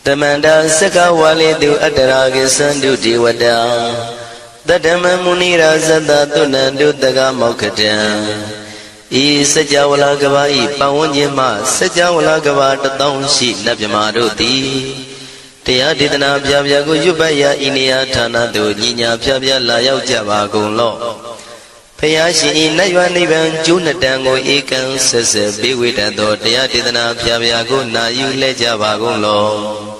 Tamanda Saka Wali do Adaragi Sandu Diwada Dadama Munira Zada Tunandu Daga Mokatan E Sajawala Gavai Pawanyama Sajawala Gavata Townshi Nabyamaroti Tia Didana Pyago Yubaya Inia Tana do Nina Pyabya Layao Javagon Law Payashi Nayanivan Junatango Ekan Sese Biwitado Tia Didana Pyago Nayu Lejavagon Law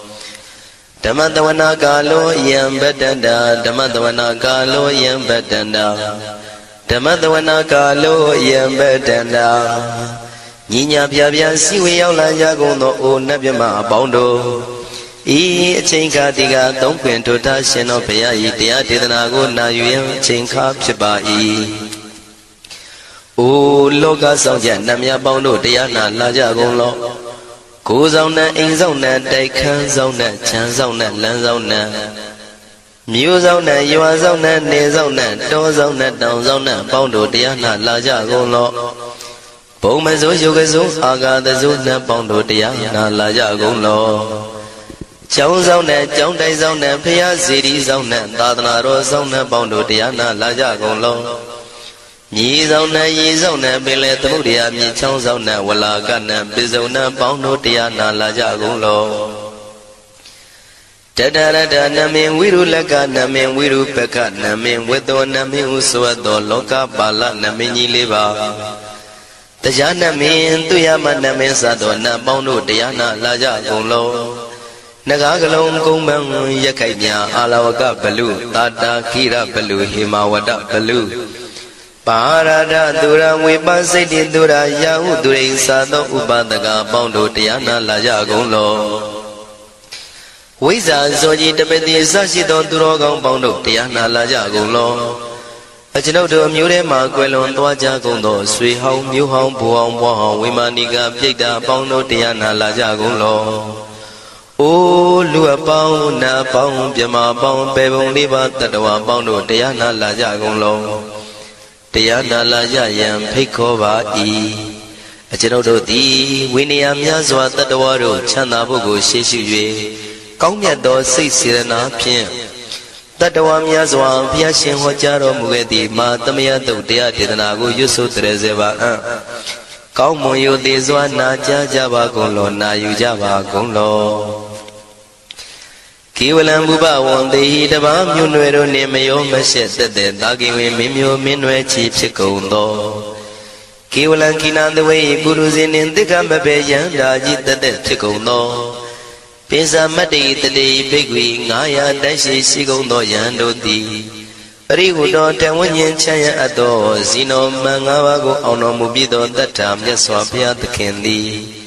Damadawana Galo Yam Betanda Damadawana Galo Yam Betanda Damadawana Galo Yam Betanda Nina Pyabya Siwi Yaula Yagono O Nabyama Bondo E Chinka Diga Don't Quint to Tashin of Paya Tia Didanago Nayu Chinka Piba E O Loga Soja Namya Bondo Diana Lajagon Kuzona Inzona Daikan Zona Chanzona Lanzona Muzona Yuazona Nezona Dozona Downzona Bondo Diana Lajagon Bomazo Yogazo Aga the Zuna Bondo Diana Lajagon Chowzona Jondai Zona Pia City Zona Dadana Rosona Bondo Diana Lajagon Yizona Yizona Bele Mudia Michonzona Walagana Bizona Bondo Diana Lajagulo Tadada Namin Wiru Laga Namin Wiru Peka Namin Wedo Namin Uswado Loka Bala Namini Liva Tajana Min Tuyama Namin Sadona Bondo Diana Lajagulo Nagagalong Kumbang Yakanya Alawaka Balu Tata Kira Balu Himawada Balu Parada Dura Wipasiti Dura Yahu During Sado Ubadaga Bondo Diana Lajagulo Wiza Zoji Tabeti Sashito Durogang Bondo Diana Lajagulo Ajinodo Mure Maguelon Dwajagundo Sui Hong Mu Hong Buong Buong Wimaniga Pita Bondo Diana Lajagulo O Lua Pong Na Pong Pyama Pong Pebong Liba Tatawa Bondo Diana Lajagulo Diana Lajayan Pikova E Ajinodo Di Winiam Yazwa Tatawaro Chanabugo Sheshu Kongyato Sisirana Pien Tatawam Yazwa Piashin Hojaro Mugedi Matamia Dia Tidanago Yusu Trezeva Kaumoyo Dizwa Naja Java Golo Nayu Java Golo Kiwalam Buba one day the Bam Yunuero Nemayo Mashet the Dagi Mimio Minwe Chief Chikondo Kiwalan Kinan the way Buruzin in the Gambabe Yandaji the Chikondo Pisa Mati the day Bigwi Naya Dashi Sigondo Yandoti Rihudo Tawanyan Chaya Ado Zino Mangawago Ono Mubido that time Yaswapia the Candy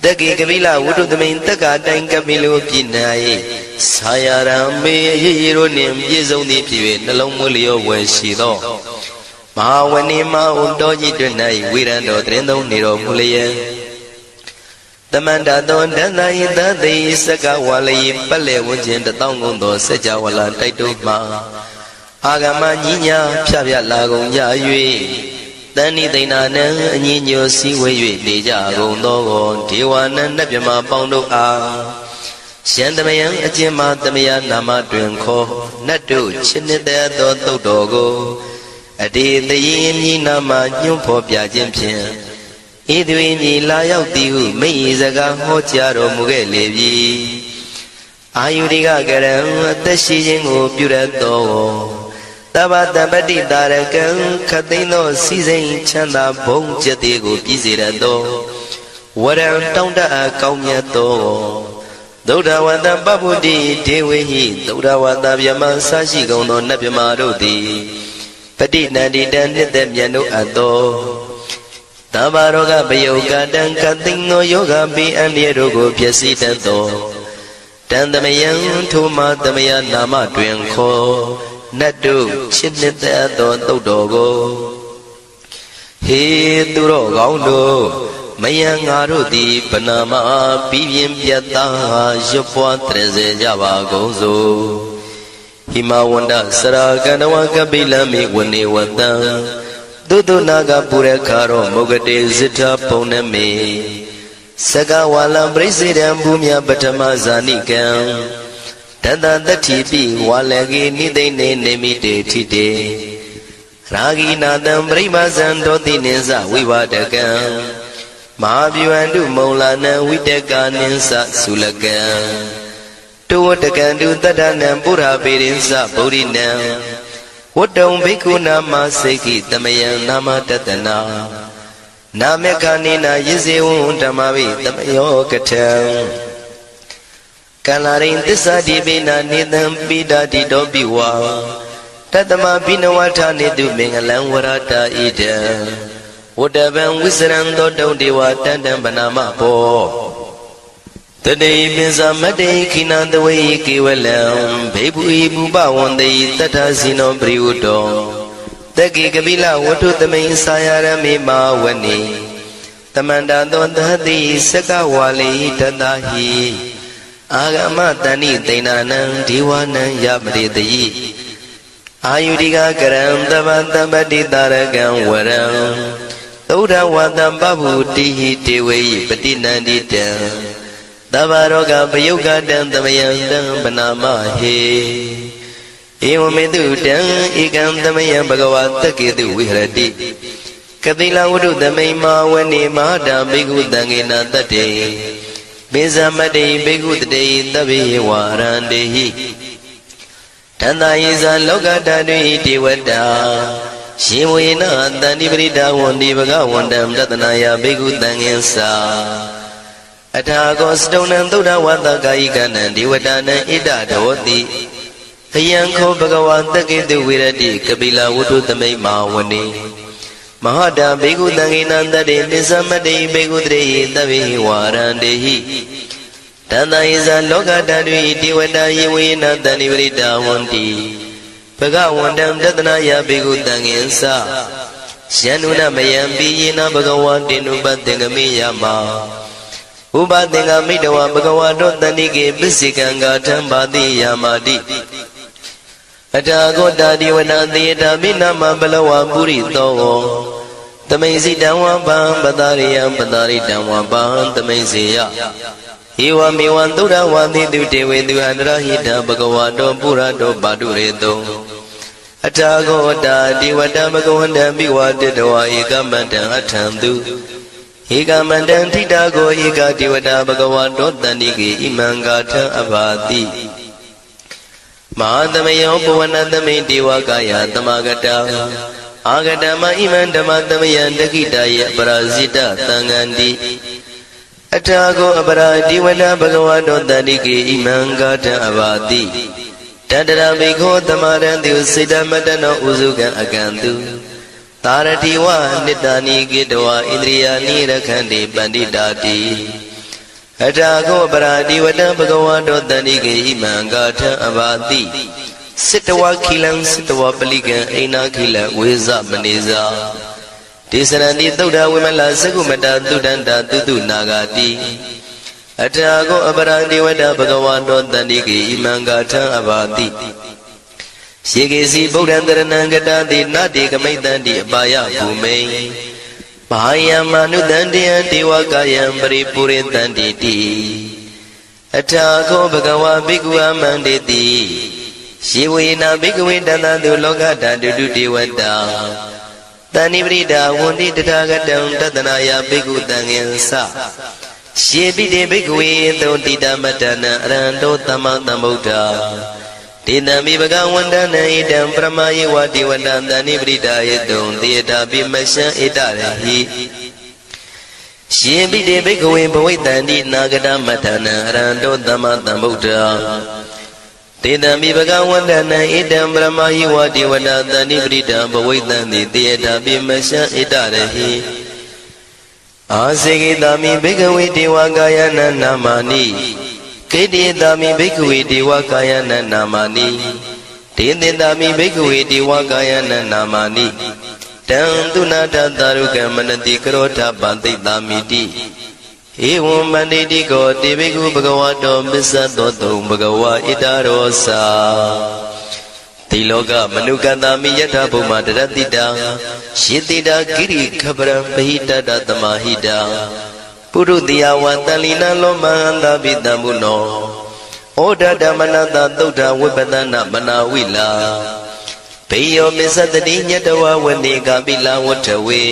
Dagi Gavila Wudu the main Taka Danka Milu Pinai Sayara me hero name Yizoni Piwe Nalomulio when she do Mahawanima Undoji Dunai Wirando Trendo Niro Mulia The Mandadon Danai the day Saka Wali Pale Wujin the Tongundo Sajawala Taituma Agama Nina Pavia Lago Yayui Dani Dina Nino Siwe Deja Gondo Tiwana Napima Bondo A Shandamayan Ajima Damia Nama Drinko Nadu Chinida Dogo Adi the Yin Nama Yumpo Piajimpian Idwini Layao Diu Meizaga Hotiaro Mugelevi Ayuriga Garam Tashijingo Purato Tabata Badi Darakan Katino Season Chanda Bong Jatigo Pizirado Waram Tonda Kaumyato Doda Wanda Babudi Dewi Doda Wanda Yama Sashi Gono Nabimarodi Padi Nadi Dandit Yano Ado Tabaroga Bayoga Dankatino Yoga Bi and Yerogo Piasitato Dandamayan Tuma Damaya Nama Dwenko Nadu Chinita Dodogo He Duro Gaundo Mayangarudi Panama Pivim Piata Jopua Treze Java Gozo Himawanda Saraganawa Kabila Miwani Wanda Dudu Naga Purekaro Mogade Zita Poneme Sagawalam President Bumya Batama Zanikam Tata Tatipi Walagi Nidene Nemite Tite Ragi Nadam Brahmazan Doti Ninsa Vivadakam Mahavivandu Maulana Vitaka Ninsa Sulakam Tuatakandu Tadanam Pura Pirinsa Bodhinam Wadam Bhikuna Maseki Tamayan Nama Tatana Namekanina Yizewun Tamavi Tamayo Katam Kalarin Tisadibina Nidam Bida Didobiwa Tatama Binawata Nidu Mingalam Warata Ida Wadaban Wisran Dodo Dewa Tandam Banama Po Today Binza Made Kina the way Kiwalam Babu Buba one day Tatasino Briudo Tagi Gabila Watu the main Sayara Mima Wani Tamanda Don the Hadi Sakawali Tadahi Agama Tani Tainanan Diwana Yabri the Yi Ayudiga Karam Davanta Badi Daragam Waram Toda Wadam Babu Tihi Tiwi Patina Dita Davaroga Bayoga Dan Damayandam Banama He Ewamedu Dan Igam Damayam Bhagavata Kedu Vihradi Kadila Udu Damayma Wani Mahada Bigu Dangina Tate Bizamade Bigu Day Davi Warandehi Tanda Iza Loga Dadu Itiwada Shiwina Dani Brida Wandi Baga Wandam Datanaya Bigu Danginsa Atagos Donan Doda Wata Gaikanan Diwadana Ida Doti Hayanko Bhagavata Kedu Viradi Kabila Wudu Tamay Mawani Mahada Bigu Danginanda De Nizamade Bigu Dre Davi Warandehi Tanda Iza Loga Dadu Itiwada Yiwina Dani Brida Wandi Baga Wandam Datanaya Bigu Danginsa Shanuna Mayambi Yina Bhagavati Nubatengami Yama Uba Denga Midawa Bhagavato Tanike Bisikanga Tambadi Yamadi Atago Dadi Wanandi Damina Mambalawa Puri Togo Tamaisi Damwa Bam Badariam Badari Damwa Bam Tamaisia Iwa Miwan Dura Wandi Dute Vedu Andra Hita Bhagavato Purato Badureto Atago Dadi Wada Bhagavanda Biwa Dedawa Ikamanta Atandu Eka Mandan Titago Eka Divada Bhagavato Tanike Imangata Abati Mahadamayo Puvanadame Divakaya Tamagata Agadama Imandama Damayan Dakitaya Parazita Tangandi Atago Abara Divada Bhagavato Tanike Imangata Abati Tadara Biko Tamaran Sita Matano Uzuka Akantu Taratiwa Nidani Gidwa Indriya Nirakandi Banditati Atago Baradi Vada Bhagavato Tanike Imangata Abati Sitawa Kilan Sitawa Paligan Aina Kila Weza Maniza Tisarani Tuda Wimala Sagumata Tudanda Tutu Nagati Atago Abaradi Vada Bhagavato Tanike Imangata Abati Shigesi Bodhandaranangata Di Nadi Kamaitandi Abaya Bhumei Mahaya Manu Dandi Antiwakayam Paripuritandi Ti Atako Bhagawa Bhikwa Manditi Shiwina Bhikwitana Dulokata Duduti Wada Tani Vrida Wundi Tatagatam Tatanaya Bhikutangyansa Shibide Bhikwi Totita Matana Rando Tamatambuddha Tidami Bhagawandana Idam Pramayi Wadi Wadandani Bridayadum Diyata Bimasha Idarahi Shibide Bhikwi Bhavitandi Nagada Matana Rando Tamatambuddha Tidami Bhagawandana Idam Pramayi Wadi Wadandani Bridam Bhavitandi Diyata Bimasha Idarahi Asigidami Bhikwi Diwagayana Namani Kedi Dami Bhikwi Diwakayana Namani Tindindami Bhikwi Diwakayana Namani Tandunata Daruka Manati Karota Bandi Damiti Evam Manditi Ko Tibiku Bhagavato Bisadoto Bhagava Idarosa Tiloka Manukandami Yata Bhuma Daratita Shitida Giri Kabram Pahita Datamahida ပုရုတိယဝတလိနလောမဟန္တာပိတံဘုနောဩဒဓမ္မနတသုဒ္ဓဝိပဒနာမနာဝိလာဘေယောမစ္စတတိညတဝဝနေကပိလဝတ္ထဝေ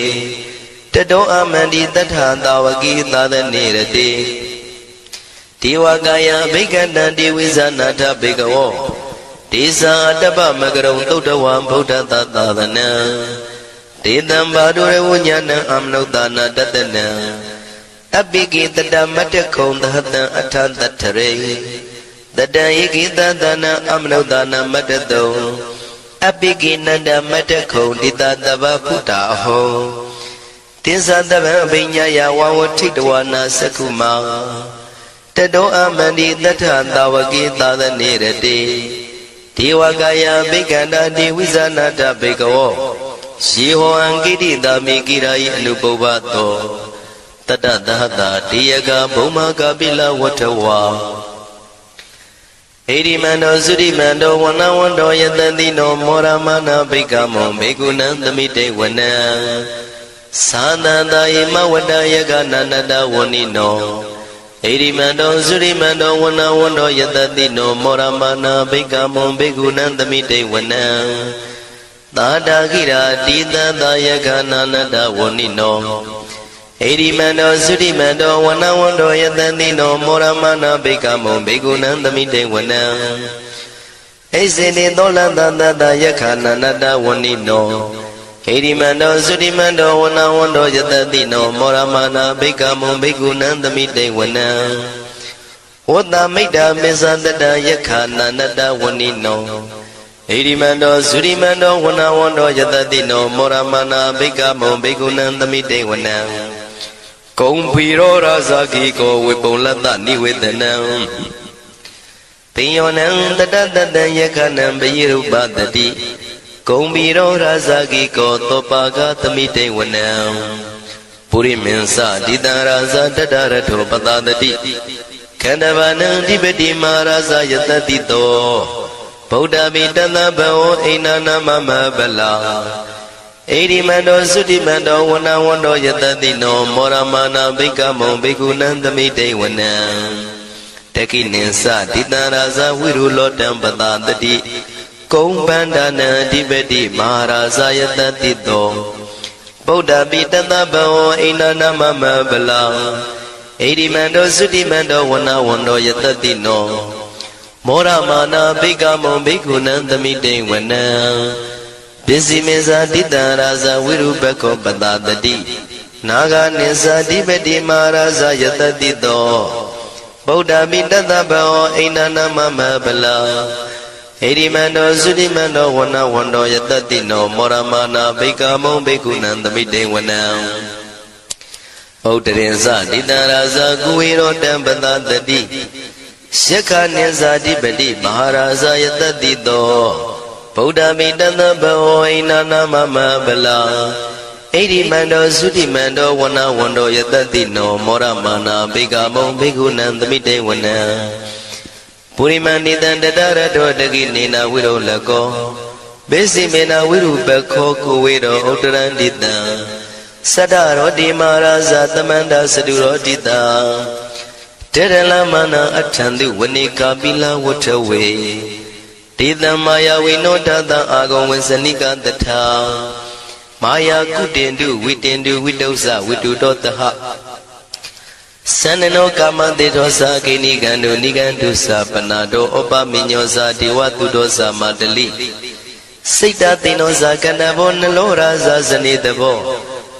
တတောအမန္တိတထသာဝကိသာသနေရတိဒေဝကာယဘိက္ခန္တံဒေဝိဇာနာထဘေကဝောဒေဇာတပ္ပမကရုံသုဒ္ဓဝံဗုဒ္ဓသာသနံဒေတံဘာဒုရဝဉ္ဇနံအမနုဿာနာတတနံအပိကိတတမတ္တခုံသဟတံအထတထရေတတံဧကိတသနံအမနုဿာနာမတ္တတုံအပိကိနန္ဒမတ္တခုံတိတတဗ္ဗဖုတာဟောတိသတဗံအဘိညာယဝဝထိတဝနာသက္ခုမာတတောအမန္တိတထသာဝကိသာသနေရတိဒေဝကာယဘိက္ခန္တာဒေဝိဇာနာတဘေကဝောယေဟောအံကိတိတာမိကိရာယအနုပုဗ္ဗတောတတသဟတာတေယကဘုံမာကပိလဝတ္ထဝါဣရိမန္တောသုရိမန္တောဝနဝန္တောယတတိနောမောရမနာဘိက္ခမောဘေကုဏံသမိတေဝနံသာသန္တာယေမဝတ္တယကနန္တဝနိနောဣရိမန္တောသုရိမန္တောဝနဝန္တောယတတိနောမောရမနာဘိက္ခမောဘေကုဏံသမိတေဝနံသာတာခိရာတိတသာယကနန္တဝနိနောဣရိမန္တောသုရိမန္တောဝနဝန္တောယတတိနောမောရမနာဘိက္ခမောဘေကုဏံသမိတေဝနံဣစေတိသောလတတတယခနန္တဝနိနောဣရိမန္တောသုရိမန္တောဝနဝန္တောယတတိနောမောရမနာဘိက္ခမောဘေကုဏံသမိတေဝနံဝတ္တမိတ္တမေဇတတယခနန္တဝနိနောဣရိမန္တောသုရိမန္တောဝနဝန္တောယတတိနောမောရမနာဘိက္ခမောဘေကုဏံသမိတေဝနံကုံဖီရောရာဇာကိကောဝေပုံလတ္တနိဝေဒနံပိယောနံတတတတံယခနံပယိရုပတတိကုံဖီရောရာဇာကိကောသောပါကသမိတေဝနံပုရိမင်းစတိတံရာဇာတတရထောပတတတိခန္ဓဗာနံဓိပတိမာရာဇာယတတိတောဗုဒ္ဓမိတသဗ္ဗဝဣနာနာမမဗလာဣရိမန္တောသုတိမန္တောဝနဝန္တောယတတိနောမောရမနာဘိက္ခမောဘေကုဏံသမိတေဝနံတခိနိသတိတံရာဇဝိရုလောတံပတတတိကုံဗန္ဒနံအဓိပတိမဟာရာဇယတတိတောဗုဒ္ဓပိတသဗ္ဗဝဣနာနာမမဗလာဣရိမန္တောသုတိမန္တောဝနဝန္တောယတတိနောမောရမနာဘိက္ခမောဘေကုဏံသမိတေဝနံပစ္စည်းမေဇာတိတံရာဇဝိရုပခောပတတတိနာဂနိသတိပတိမဟာရာဇယတတိတောဗုဒ္ဓမိတသဗ္ဗဝဣနာနာမမဗလာဣရိမန္တောသုတိမန္တောဝနဝန္တောယတတိနောမောရမနာဘိက္ခမောဘေကုဏံသမိတေဝနံဩတရင်ဇတိတံရာဇကုဝေရောတံပတတတိယခနိသတိပတိမဟာရာဇယတတိတောဗုဒ္ဓမိတသဗ္ဗဝဣနာနာမမဗလာဣရိမန္တောသုတိမန္တောဝနဝန္တောယတတိနောမောရမနာဘိက္ခမောဘေကုဏံသမိတေဝနံပုရိမန္တိတံတတရတောတကိနေနာဝိရောလကောဘေစီမေနာဝိရုပခောကုဝေရောဥတရန္တိတံသတ္တရောတိမာရာဇသမန္တသတုရောတိတံတေရလမနာအထံတုဝနေကာပိလဝတ္ထဝေဒေတံမာယဝိနောတတံအာဂုံဝေစနိကတထာမာယာကုတင်တုဝိတင်တုဝိတုဇဝိတုတောတဟသန္နနောကာမတေသောသာကိနိကံတုနိကံတုသပနာတောဩပမိညောဇာဒေဝတုတောဇာမတလိစိတ်တသိနောဇာကန္နဘောနလောရာဇာဇနေတဘော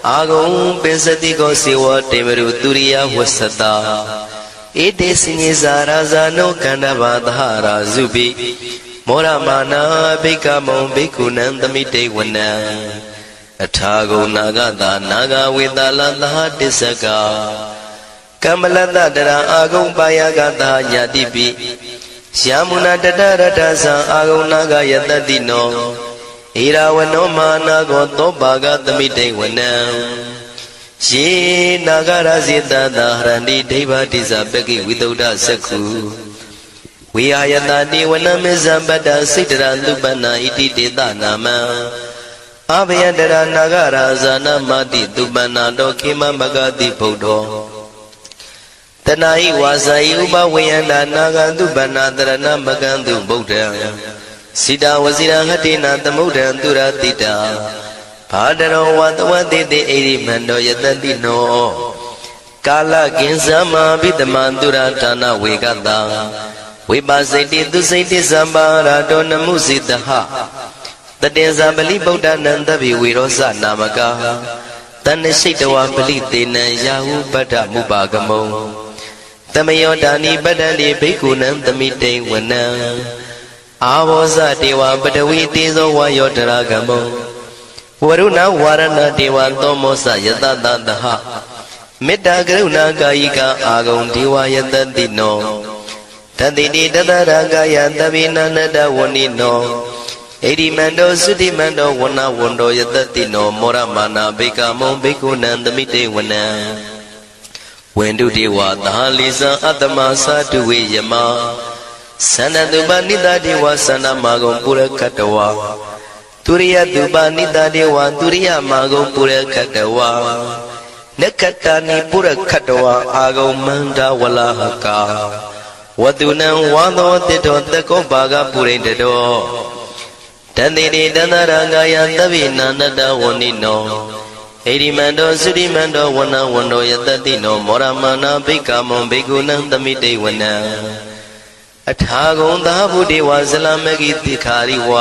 အာဂုံပင်စတိကောစေဝတေမရုသူရိယဝဆတာဧတေစိညေဇာရာဇာနောကန္နဘာသဟရာဇုပိမောရမနာဘိက္ခမောဘေကုဏံသမိတေဝနံအထာဂုံနာဂတာနာဂဝေတာလသဟတစ္စကကမ္မလတ္တတရာအာဂုံပါယကတာညာတိပိယာမုနာတတရတ္ထသံအာဂုံနာဂယတတိနောဣရာဝနောမာနာကောသောပါကသမိတေဝနံယေနာဂရဇေတတာဟရန္တိဒိဗ္ဗတိဇပကိဝိသုဒ္ဓသက္ခုဝိဟာယတတိဝနမေဇံပတ္တစိတ္တရလူပနာဣတိတေတနာမံအဘယတရနာဂရာဇာနမတိသူပနာတောခေမမဂတိဗုဒ္ဓော နာယိဝါစာယိဥပဝေယန္တာနာဂန္တုပဏတရဏမကံတုဗုဒ္ဓံစိတဝစီရဟတိနာသမုဒ္ဒံသူရတိတာဘာဒရောဝတဝတိတိဣရိမန္တောယတတိနောကာလကင်္စမဘိတမံသူရဌာနဝေကတံဝိပါစိတိသူစိတိသံပါရာတောနမှုစိတဟတတေဇာပလိဗုဒ္ဓနံတဗိဝေရောဇနာမကာတဏ္ဍစိတဝပလိတေနံယာဟုပတ္ထမုပါကမုံတမယောဒာနိပတ္တတိဘိက္ခုနံသမိတေဝနံအာဘောဇတေဝပတဝီတေဇောဝါယောတရာကမုံဝရုဏဝါရဏတေဝသောမောဇယတတတဟမေတ္တာကရုဏာကာယိကအာဂုံဒေဝယတတိနောတတိတိတတရာကာယသဗ္ဗိနန္တဝဏိနောဣရိမန္တောသုတိမန္တောဝဏဝန္တောယတတိနောမောရမာနာဘိကမောဘိက္ခုနံသမိတေဝနံဝန္တုတေဝသာလိဇံအတ္တမသာတုဝေယမသန္တတုပနိတတေဝသန္တမာဂုံပုရခတဝါသူရိယတုပနိတတေဝသူရိယမာဂုံပုရခတဝါနက္ခတာနိပုရခတဝါအာဂုံမန္တဝလဟကာဝတုနံဝါသောတိတောတကောဘာဂပုရိတတောတန္တိတိတန္တရာကာယသဗ္ဗိနန္တဝဏိနောဣရိမန္တောသုတိမန္တောဝဏဝန္တောယတတိနောမောရမာနာဘိက္ခမောဘိက္ခုနံသမိတေဝနံအထာဂုံသာဗုဒေဝဇလမဂိတိခာရိဝ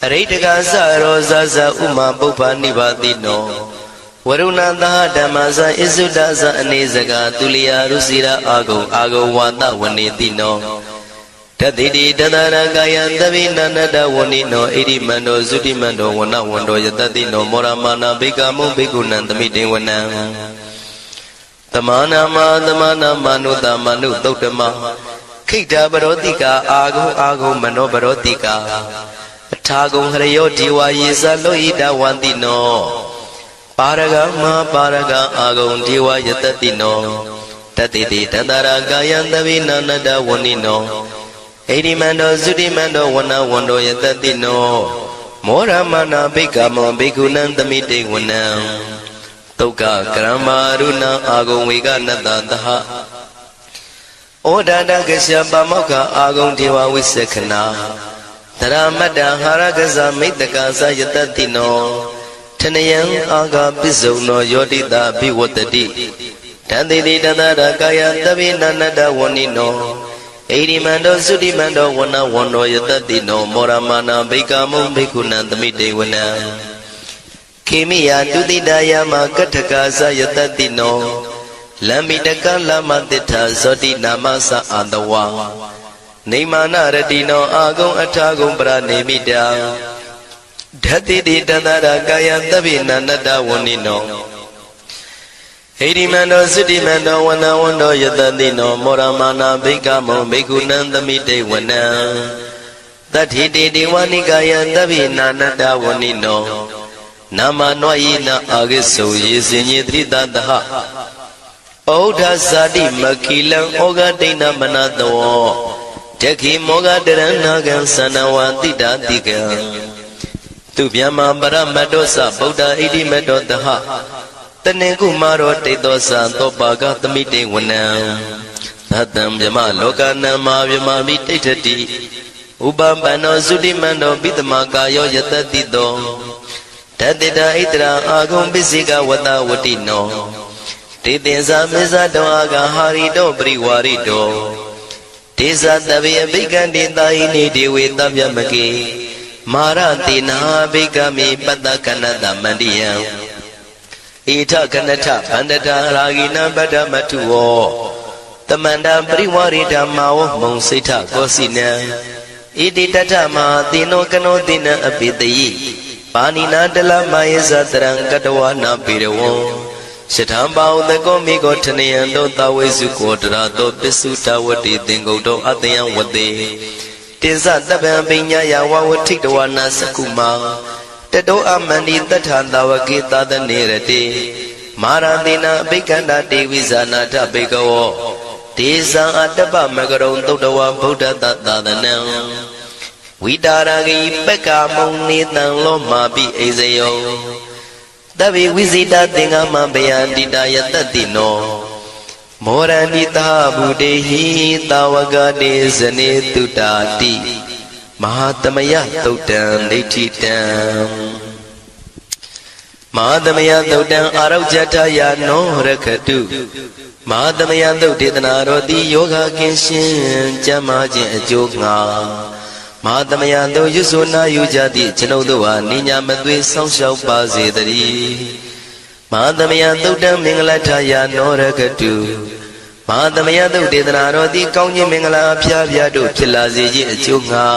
အရိတကသရောဇဇဥမာပုပ္ပနိဗ္ဗာတိနောဝရုဏသာဓမ္မဇဣစုဒဇအနေစကာသူလျာရုစီရာအာဂုံဝါတဝနေတိနောတတိတိတတရကာယသဗ္ဗိနန္တဝဏိနောဣရိမန္တောသုတိမန္တောဝဏဝန္တောယတတိနောမောရမာနာဘိကမောဘိက္ခုနံသမိတေဝနံသမာနာမနုတမနုသုတ်တမခိတ္တပရောတိကာအာဂုံမနောပရောတိကာအထာဂုံဟရယောဒေဝယေဇလောဣဒဝန္တိနောပါရဂမပါရဂအာဂုံဒေဝယတတိနောတတိတိတတရာကာယသဗ္ဗိနန္တဝဏိနောဣရိမန္တောသုတိမန္တောဝဏဝန္တောယတတိနောမောရမာနာဘိက္ခမောဘိက္ခုနံသမိတေဝနံတုက္ကကရမရုဏအာဂုံဝေကနတသဟဩဒန္တကစ္စပမောက္ခအာဂုံဒေဝဝိသခနာတရမတ္တဟာရကဇမိတ္တကာသယတတိနောထနယံအာဂပစ္စုံနောယောတိတာဘိဝတ္တိတန္တိတိတတရကာယသဗ္ဗိနန္တဝဏိနောဣရိမန္တောသုတိမန္တောဝဏဝန္တောယတတိနောမောရမာနာဘိကမုံဘိက္ခုနံသမိတေဝနံခေမိယတုတိတယမကထကာသယတတိနောလမ္မိတကလမတိထဇောတိနာမသအာတဝါနေမာနရတိနောအာဂုံအထာဂုံပရနေမိတာဓတ္တိတိတတရကာယသဗ္ဗိနန္တဝဏိနောဣရိမန္တောသုတိမန္တောဝဏဝန္တောယတတိနောမောရမာနာဘိက္ခမောဘိက္ခုနံသမိတေဝနံတတိတိဒေဝနိကာယသဗ္ဗိနန္တဝဏိနောနာမနောယိနအာဂိစုယေစင်ညေတိတတဟဩဒဇာတိမခိလံဩဃဒိဏမနတောတခိမောဃတရဏကံသနဝတိတာတိကံသူဗျမပရမတ္တောသဗုဒ္ဓဣတိမတ္တောတဟတနေကုမာရောတေသောသံသောပါကသမိတေဝနံသတံဗျမလောကနံမာဗျမမိတိဋ္ဌတိဥပပန္နောသုတိမန္တောပိတမကာယောယတတိတောတတိတာဣတရာအာဂုံပစ္စေကဝတဝတိနောတေသင်္ဇာမေဇတောအာဂဟာရိတောပရိဝါရိတောဒေဇတဗေအဘိကံတေတာဟိနေဒေဝေတဗျမကေမာရတေနာဘိကမေပတ္တကနတမန္တိယံဣထကနထဗန္တတာရာဂိနပတ္တမထုဝောတမန္တပရိဝါရိဓမ္မာဝမုံစိဋ္ဌကောစီနံဣတိတထမဟာတိနောကနောတိနံအပိတယိပါဏိနာတလမယေဇတရံကတဝနာပေရဝံယထံပါဥတကောမိကောထနယံတောသဝေစုကောတရာတောပစ္စုတဝတိသင်္ကုတ်တောအတယံဝတေတေဇတပံပိညာယဝဝထိတဝနာစကုမာတတောအမန္တိတထသဝကေသတနေရတိမာရတိနာအဘိက္ခန္တာတေဝိဇာနာထဘေကဝောဒေဇံအတ္တပမကရုံသုတ်တဝဗုဒ္ဓတသာသနံဝိတာရဂိပက္ခမုံနေတံလောမာပိအိဇယောတဗ္ဗေဝိဇိတသင်္ဃမဘယန္တိတယတတိနော မောရဏိတာဗုဒေဟိတာဝကတေဇနေတုတာတိမဟာသမယသုတ်တံဒိဋ္ဌိတံမဟာသမယသုတ်တံအာရောဇထယာနောရခတုမဟာသမယသုတ်ဒေသနာတော်သည်ယောဂကင်းရှင်းကျမ်းမာခြင်းအကျိုးငှာမဟာသမယသုတ်ရွဆိုနာယူကြသည့်ကျွန်ုပ်တို့ဟာနိညာမသွေဆောင်းလျှောက်ပါစေတည်းမဟာသမယသုတ်တံမင်္ဂလထယာနောရခတုမဟာသမယသုတ်ဒေသနာတော်သည်ကောင်းခြင်းမင်္ဂလာအဖျားဖျားတို့ဖြစ်လာစေခြင်းအကျိုးငှာ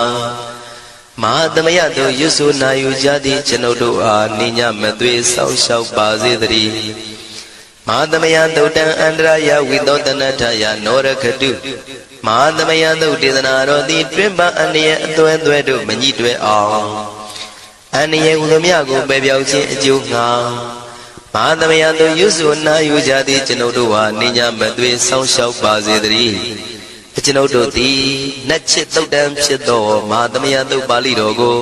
မဟာသမယသုတ်ရွဆိုနာယူကြသည့်ကျွန်ုပ်တို့အားနိညာမသွေဆောင်းလျှောက်ပါစေတည်းမဟာသမယသုတ်တံအန္တရာယဝိသောတနထယာနောရခတုမဟာသမယသုတ်ဒေသနာတော်သည်တွင်ပအန္တရာယ်အသွဲသွဲတို့မညှိတွဲအောင်အန္တရာယ်ဟူသည်များကိုပယ်ပြောက်ခြင်းအကျိုးငှာမဟာသမယသုတ်ရွဆိုနာယူကြသည့်ကျွန်ုပ်တို့ဟာနိညာမသွေဆောင်းလျှောက်ပါစေတည်းကျွန်ုပ်တို့သည်နတ်ချစ်သုတ်တံဖြစ်သောမဟာသမယသုတ်ပါဠိတော်ကို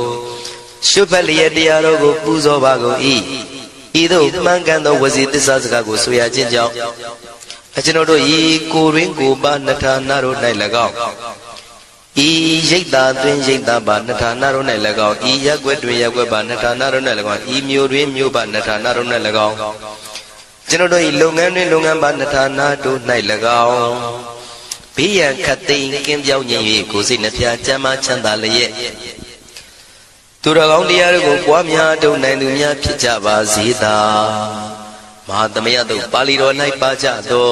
ရှုဖတ်လျက်တရားတော်ကိုပူဇော်ပါကုန်၏ဤသို့မှန်ကန်သောဝစီတစ္ဆာစကားကိုဆိုရခြင်းကြောင့်ကျွန်ုပ်တို့ဤကိုရင်းကိုပါနှထာနာတို့၌၎င်းဤရိတ်တာတွင်ရိတ်တာပါနှထာနာတို့၌၎င်းဤရက်ွက်တွင်ရက်ွက်ပါနှထာနာတို့၌၎င်းဤမြို့တွင်မြို့ပါနှထာနာတို့၌၎င်းကျွန်ုပ်တို့ဤလုပ်ငန်းတွင်လုပ်ငန်းပါနှထာနာတို့၌၎င်းဘေးရန်ခတ်သိမ်းကင်းပြောင်းခြင်း၍ကိုယ်စိတ်နှဖျားချမ်းသာချမ်းသာလျက်သူတော်ကောင်းတရားတို့ကိုပွားများထုတ်နိုင်သူများဖြစ်ကြပါစေသာမဟာသမယသုတ်ပါဠိတော်၌ပါကြသော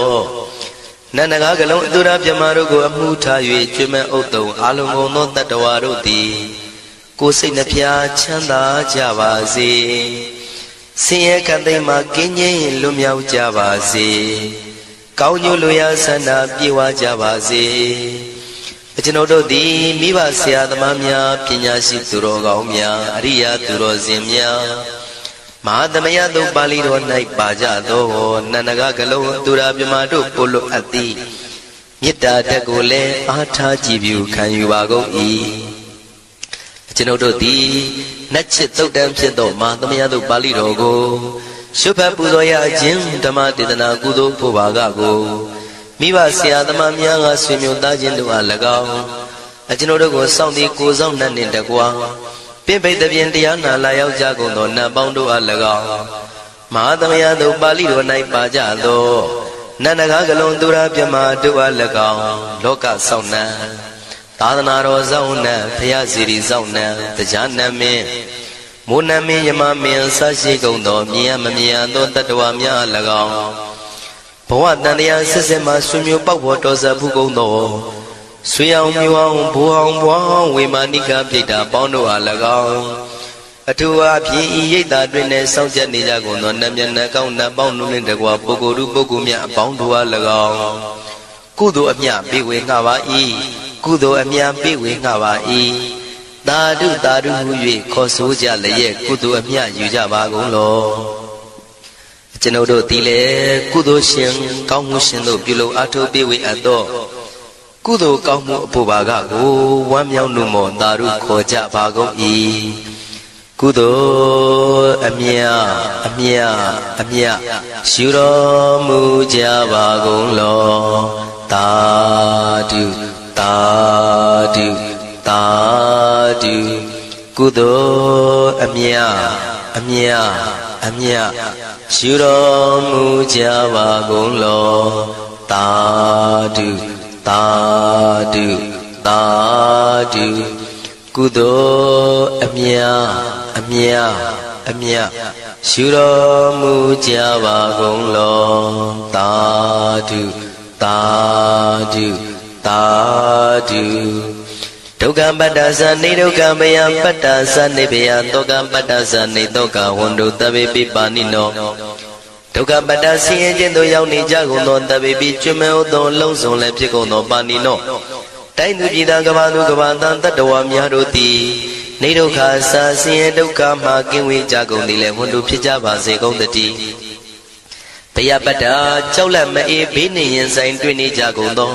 နန္ဒကားကလုံးအတုရပြမတို့ကိုအမှုထား၍ကျွမ်းမဲ့ဥတုံအာလုံကုန်သောတတ္တဝါတို့သည်ကိုယ်စိတ်နှဖျားချမ်းသာကြပါစေဆင်းရဲခတ်သိမ်းမှကင်းငြိမ်းလွတ်မြောက်ကြပါစေကောင်းကျိုးလိုရာဆန္ဒပြေဝကြပါစေကျွန်ုပ်တို့သည်မိဘဆရာသမားများပညာရှိသူတော်ကောင်းများအရိယာသူတော်စင်များမဟာသမယသုတ်ပါဠိတော်၌ပါကြသောနန္ဒကကလုံးသူရာပြမတို့ပို့လို့အပ်သည်မေတ္တာတက်ကိုလည်းအားထားကြည်ပြုခံယူပါကုန်၏ကျွန်ုပ်တို့သည်နတ်ချစ်သုတ်တံဖြစ်သောမဟာသမယသုတ်ပါဠိတော်ကိုရှုဖတ်ပူဇော်ရခြင်းဓမ္မဒေသနာကုသိုလ်ဖို့ပါကကိုမိဘဆရာသမားများကဆွေမျိုးသားချင်းတို့အား၎င်းကျွန်ုပ်တို့ကိုစောင့်တည်ကိုဆောင်နှံ့နှင့်တကွာပြိပိတ်တဲ့တရားနာလာရောက်ကြကုန်သောနတ်ပေါင်းတို့အား၎င်းမဟာသမယသုတ်ပါဠိတော်၌ပါကြသောနန္ဒကားကလုံးသူရာပြမတို့အား၎င်းလောကဆောင်နှံသာသနာတော်ဆောင်နှံဘုရားစီရီဆောင်နှံတရားနမင်းမိုးနမင်းယမမင်းဆရှိကုန်သောမြင်ရမမြင်ရသောတတ္တဝါများအား၎င်းဘဝတန်တရားဆက်ဆက်မှဆွေမျိုးပေါက်ဖို့တော်စပ်ဘူးကုန်သောဆွေအောင်မျိုးအောင်ဘိုးအောင်ဘွားအောင်ဝေမာနိကပြိတ္တာပေါင်းတို့အား၎င်းအထူးအားဖြင့်ဤရိတ်တာတွင်နဲ့စောင့်ကြနေကြကုန်သောနတ်မြတ်နတ်ကောင်းနတ်ပေါင်းတို့နှင့်တကွာပုဂ္ဂိုလ်တို့ပုဂ္ဂိုလ်များအပေါင်းတို့အား၎င်းကုသိုလ်အမြပေးဝေငှပါ၏ကုသိုလ်အမြပေးဝေငှပါ၏သာဓုသာဓုဟု၍ခေါ်ဆိုကြလျက်ကုသိုလ်အမြယူကြပါကုန်လောကျွန်ုပ်တို့သည်လည်းကုသိုလ်ရှင်ကောင်းမှုရှင်တို့ပြုလို့အားထုတ်ပေးဝေအပ်သောကုသိုလ်ကောင်းမှုအဖို့ပါကကိုဝမ်းမြောက်နှုမောသာဓုခေါ်ကြပါကုန်၏ကုသိုလ်အမြအမြအမြယူတော်မူကြပါကုန်လောသာဓုသာဓုသာဓုကုသိုလ်အမြအမြအမြယူတော်မူကြပါကုန်လောသာဓုသာဓုသာဓုကုသိုလ်အမြအမြအမြယူတော်မူကြပါကုန်လောသာဓုသာဓုသာဓုဒုက္ခပတ္တသနေဒုက္ခမယပတ္တသနေဘယတောကပတ္တသနေတောကဝန္တုတဗေပိပါဏိနောဒုက္ခပတ္တဆင်းရဲခြင်းသို့ရောက်နေကြကုန်သောတဗေပိကျွမဲဥသောလုံးစုံလည်းဖြစ်ကုန်သောပါဏိနောတိုင်းသူပြည်သားကဘာသူကဘာတန်တတ္တဝါများတို့သည်နေဒုက္ခစာဆင်းရဲဒုက္ခမှကင်းဝေးကြကုန်သည်လည်းဝန္တုဖြစ်ကြပါစေကုန်တည်းဘယပတ္တကြောက်လန့်မအေးဘေးနေရင်ဆိုင်တွေ့နေကြကုန်သော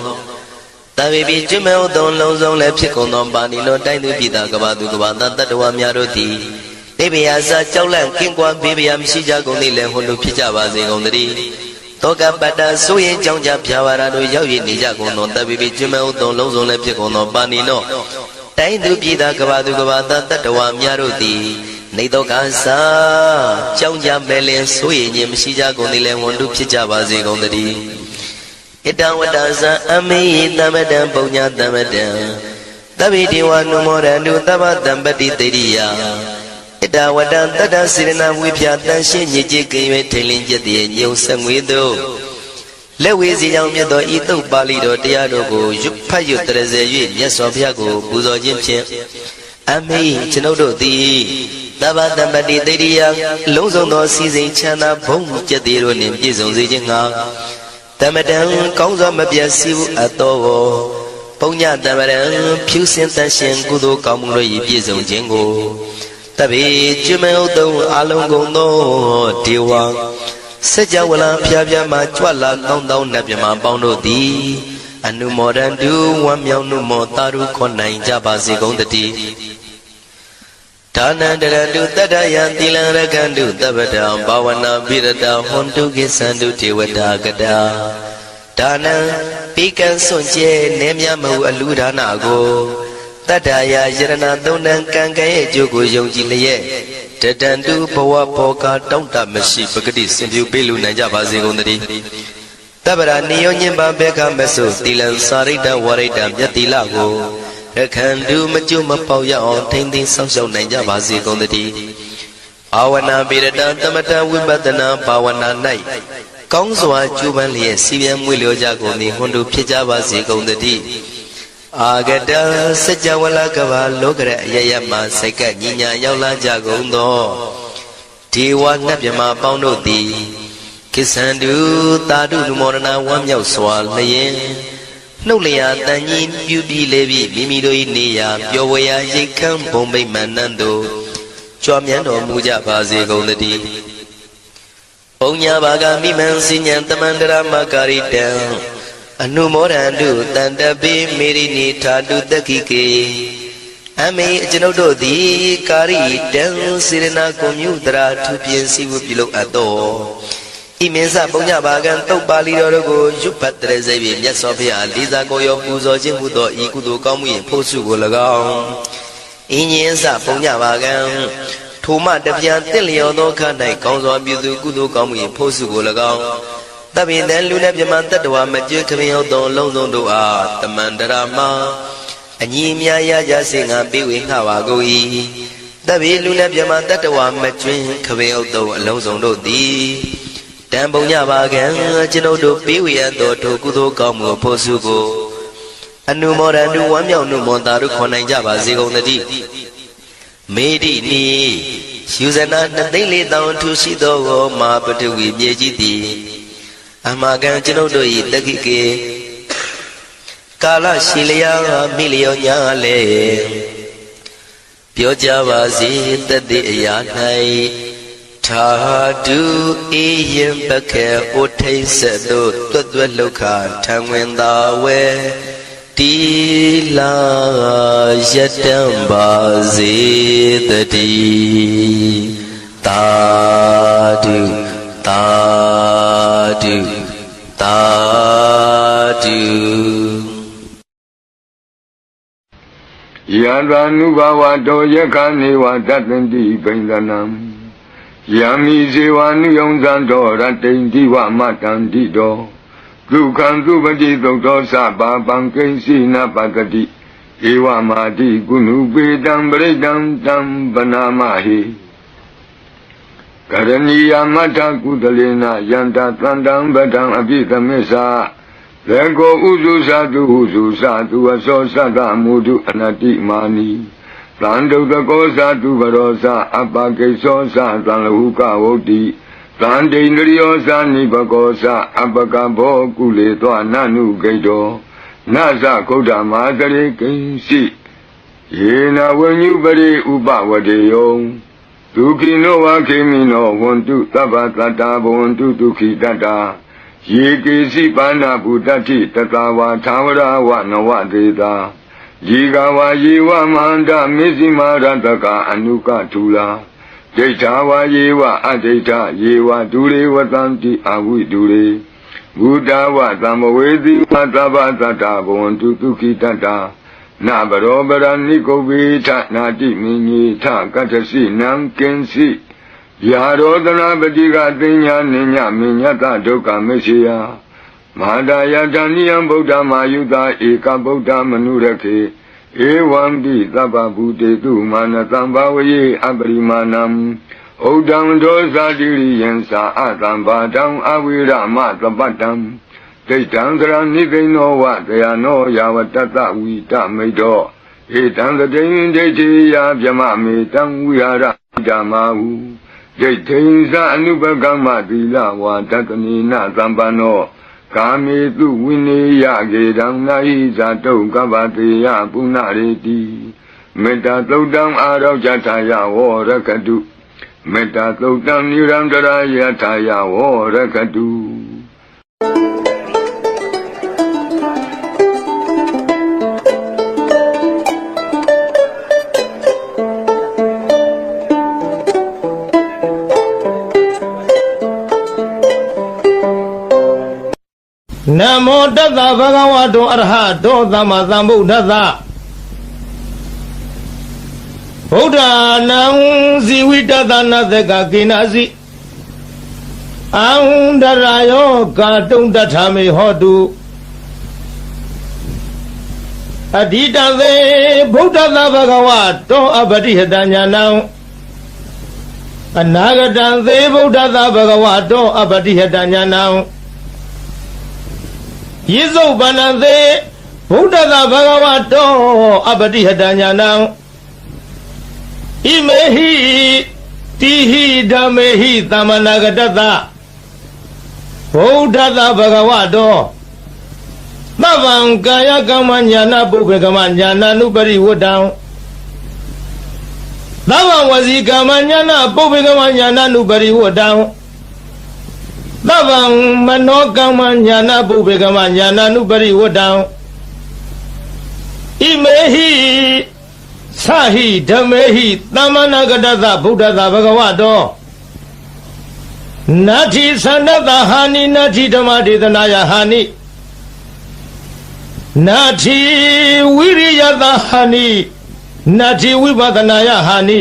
တဗေပိကျွမဲဥသောလုံးစုံလည်းဖြစ်ကုန်သောပါဏိနောတိုင်းသူပြည်သားကဘာသူကဘာတန်တတ္တဝါများတို့သည်နေဘယစာကြောက်လန့်ကင်းကွာဘေးဘယမရှိကြကုန်သည်လည်းဝန္တုဖြစ်ကြပါစေကုန်တည်း တောကပတ္တဆိုရင်ကြောင့်ကြဖြာဝါရတို့ရောက်ရနေကြကုန်သောတပိပိကျွမဲဥသောလုံးစုံလည်းဖြစ်ကုန်သောပါဏိနောတိုင်းသူပြည်သားကဘာသူကဘာသားတတ္တဝါများတို့သည်နေတော့ကစားကြောင့်ကြမဲ့လင်ဆိုရင်ခြင်းမရှိကြကုန်သည်လည်းဝန်တုဖြစ်ကြပါစေကုန်သတည်းဣတံဝတ္တဇံအမေတမတံပုံညာတမတံသဗ္ဗေဒေဝနုမောရန္တုသဗ္ဗတံပတိတေရိယဣတဝတ္တတတ္တစေရနာဝိဖြာတန်ရှင်းညစ်ကြေးကင်၍ထိန်လင်းကျက်တည်းညုံဆက်ငွေတို့လက်ဝေစီကြောင့်မြတ်သောဤသုတ်ပါဠိတော်တရားတို့ကိုရွတ်ဖတ်ရွတ်တရစေ၍မြတ်စွာဘုရားကိုပူဇော်ခြင်းဖြင့်အမေကျွန်ုပ်တို့သည်သဗ္ဗတံပတိတေရိယလုံးစုံသောစီစဉ်ချမ်းသာဘုံကျက်တည်းတို့နှင့်ပြည့်စုံစေခြင်းငှာတမတံကောင်းစွာမပြတ်စီဘူးအတော်ပုံညတမရံဖြူစင်တန်ရှင်ကုသိုလ်ကောင်းမှုတို့၏ပြည့်စုံခြင်းကိုတပိကျွမဲဥတုံအလုံးကုန်သောဒေဝစัจ java လာဖျားဖျားမှကြွလာကောင်းသောနတ်မြမပေါင်းတို့သည်အနုမောဒန္တုဝမ်းမြောက်နုမောတာရုခွန်နိုင်ကြပါစေကုန်တည်းဒါနန္တရတုတတ္တယံသီလံရကန္တုသဗ္ဗတံဘာဝနာပိရတဟွန်တုကိသန္တုဒေဝတာကတာဒါနံပိကံစွန့်ကျဲနေမြမဟုအလူဒါနကိုတတ္တယာယရဏသုံးတန်ကံကံရဲ့အကျိုးကိုယုံကြည်လျက်တတန္တုဘဝဘောကတောင့်တမရှိပဂတိစင်ပြုပေးလူနိုင်ကြပါစေကုန်သတည်းတပ္ပရာနိယောညင်ပါဘေကမဆုသီလံစာရိတ္တဝရိတ္တမြတ်တိလကိုရခန္တုမကျွမပေါရအောင်ထိမ့်သိမ်းဆောက်ရှောက်နိုင်ကြပါစေကုန်သတည်းဘာဝနာပိရတသမထဝိပဿနာဘာဝနာ၌ကောင်းစွာကျူးပန်းလျက်စီပြန်မွေလျောကြကုန်သည်ဟွန်တုဖြစ်ကြပါစေကုန်သတည်းအာဂတစัจ java လာကဘာလောကရအယယမှစိတ်ကညီညာရောက်လာကြကုန်သောဒေဝနတ်မြမပေါင်းတို့သည်ကိသန္တုသာဓုနုမောဒနာဝမ်းမြောက်စွာလျင်နှုတ်လျာတန်ကြီးပြုပြီးလေပြီးမိမိတို့၏နေရာပျော်ဝေရာရိတ်ခမ်းဘုံဗိမာန်နန်းတို့ကြွမြန်းတော်မူကြပါစေကုန်သတည်းပုံညာဘာဂမိမံစိညာတမန္တရမကာရိတံအနုမောဒန္တုတန္တပိမေရိနိထာတုတက္ခိကေအမေကျွန်ုပ်တို့သည်ကာရိတံစေရနာကွန်မြူတရာထူပြင်းစီဝပြုလုပ်အပ်သောဤမင်းစပုံညဘာကံတုတ်ပါဠိတော်တို့ကိုရွတ်ဖတ်တရစေပြီးမြတ်စွာဘုရားလေးစားကိုရောပူဇော်ခြင်းဟူသောဤကုသိုလ်ကောင်းမှု၏ဖို့စုကို၎င်းဤညင်းစပုံညဘာကံထိုမှတပြန်တင့်လျော်သောခန္ဓာ၌ကောင်းစွာပြုသူကုသိုလ်ကောင်းမှု၏ဖို့စုကို၎င်းတပိတံလူနဲ့ပြမတတ္တဝါမကျွခမင်းဟုတ်သောလုံးစုံတို့အားတမန္တရာမအညီအမြရကြစေငါပေးဝေငှပါကုန်၏တပိလူနဲ့ပြမတတ္တဝါမကျွခမင်းဟုတ်သောအလုံးစုံတို့သည်တံပုံညပါကံကျွန်ုပ်တို့ပေးဝေရသောထိုကုသိုလ်ကောင်းမှုဖို့စုကိုအနုမောဒန္တုဝမ်းမြောက်နုမောတာတို့ခွန်နိုင်ကြပါစေကုန်သတည်းမေတိနိယူဇနာ2,400,000ထူရှိသောမာပတဝီမြေကြီးသည်အမကံကျွန်ုပ်တို့၏တက္ခိကေကာလရှိလျာမိလျောညာလေပြောကြပါစေတတိအရာ၌ထာတုအေယံပခေဩထိတ်ဆက်တို့တွတ်တွတ်လောက်ခထံဝင်သာဝဲတီလာယတံပါစေတတိသာဓုသာဓုသာဓုယန္တာနုဘဝတောယခာနေဝတတ္တန္တိပိန္ဒနံယံမိဇေဝနုယုံဇံတော်ရတ္တိန္တိဝမတန္တိတောဒုက္ခံသုပတိသုတ်သောသဗ္ဗပံကိဉ္စီနပတတိဧဝမာတိကုဏုပေတံပရိတံတံပနာမဟိကရဏီယမတ္ထကုသလေနယန္တသန္တံပတံအပိသမစ္ဆာလေကိုဥစုသတုဥစုသတုအသောသတ္တမုဒုအနတိမာနီသံဒုတကောသတုဘရောသအပကိသောသသံလဟုကဝုတ္တိသံဒိန္ဒရိယောသနိဘကောသအပကဘောကုလေသောနနုဂိတောနသကုဋ္ဌမာသရေကိဉ္စီယေနဝဉ္ညုပရိဥပဝတေယောဒုက္ခိနောဝခေမိနောဝန္တုသဗ္ဗတတ္တာဘဝန္တုဒုက္ခိတတ္တာယေကေစီပါဏဗုဒ္ဓတိတတဝါသာဝရဝနဝတေတာယေကဝါယေဝမန္တမေဇိမာရတကအနုကထူလာ ဒိဋ္ဌဝါယေဝအဒိဋ္ဌယေဝဒုရေဝတံတိအဝိဒုရေဘုဒ္ဓဝသံမဝေတိဝသဗ္ဗသတ္တဘဝန္တုဒုက္ခိတတ္တာနာဘရောပရဏိကုဗေထနာတိမင်းကြီးထကတ္တစီနံကင်စီယာရောတနာပတိကသိညာနိညာမညတဒုက္ခမရှိယမဟာဒယတဏိယံဗုဒ္ဓမာယုတာဧကဗုဒ္ဓမနုရခေဧဝံပိသဗ္ဗဗုတေတုမာနသံဘာဝယေအပရိမာဏံဩဒံဒောဇာတိရိယံသာအသံဘာတံအဝိရမသပတ္တံဒိဋ္ဌံသရဏိသိနောဝတယနောယာဝတ္တဝိတမိတ်တောဧတံတတိဒိဋ္ဌိယဗျမမေတံဝိဟာရဓမ္မာဟုဒိဋ္ဌိသအနုပကမ္မသီလဝါတတနိနသံပန္နောကာမေတုဝိနေယကေတံနာဟိဇာတုကပ္ပတေယပုဏ္ဏရေတိမေတ္တာသုတ်တံအာရောဇထာယဝရကတုမေတ္တာသုတ်တံနိရန္တရာယထာယဝရကတုနမောတတ္တဗဂဝတောအရဟတောသမ္မာသမ္ဗုဒ္ဓသဗုဒ္ဓနံဇီဝိတတနာသကကိနာစီအံဒရာယောကာတုံတထာမေဟောတုအဓိတသေဗုဒ္ဓသဗဂဝတောအပတိဟတညာနံအနာဂတံသေဗုဒ္ဓသဗဂဝတောအပတိဟတညာနံယေစုပန္နသေဗုဒ္ဓသာဘဂဝတောအပတိဟတညာနံဣမေဟိတိဟိဓမ္မေဟိသမ္မနာဂတတဗုဒ္ဓသာဘဂဝတောသဗ္ဗံကာယကမ္မညာနာပုပ္ပေကမ္မညာနာနုပရိဝတ္တံသဗ္ဗံဝစီကမ္မညာနာပုပ္ပေကမ္မညာနာနုပရိဝတ္တံသဗ္ဗံမနောကမ္မညာနာပုပ္ပေကမ္မညာနာနုပရိဝတ္တံဣမေဟိသဟိဓမ္မေဟိသမ္မနာဂတသဗုဒ္ဓသာဘဂဝတောနာတိသန္တတဟာနိနာတိဓမ္မဒေသနာယဟာနိနာတိဝိရိယတဟာနိနာတိဝိပဿနာယဟာနိ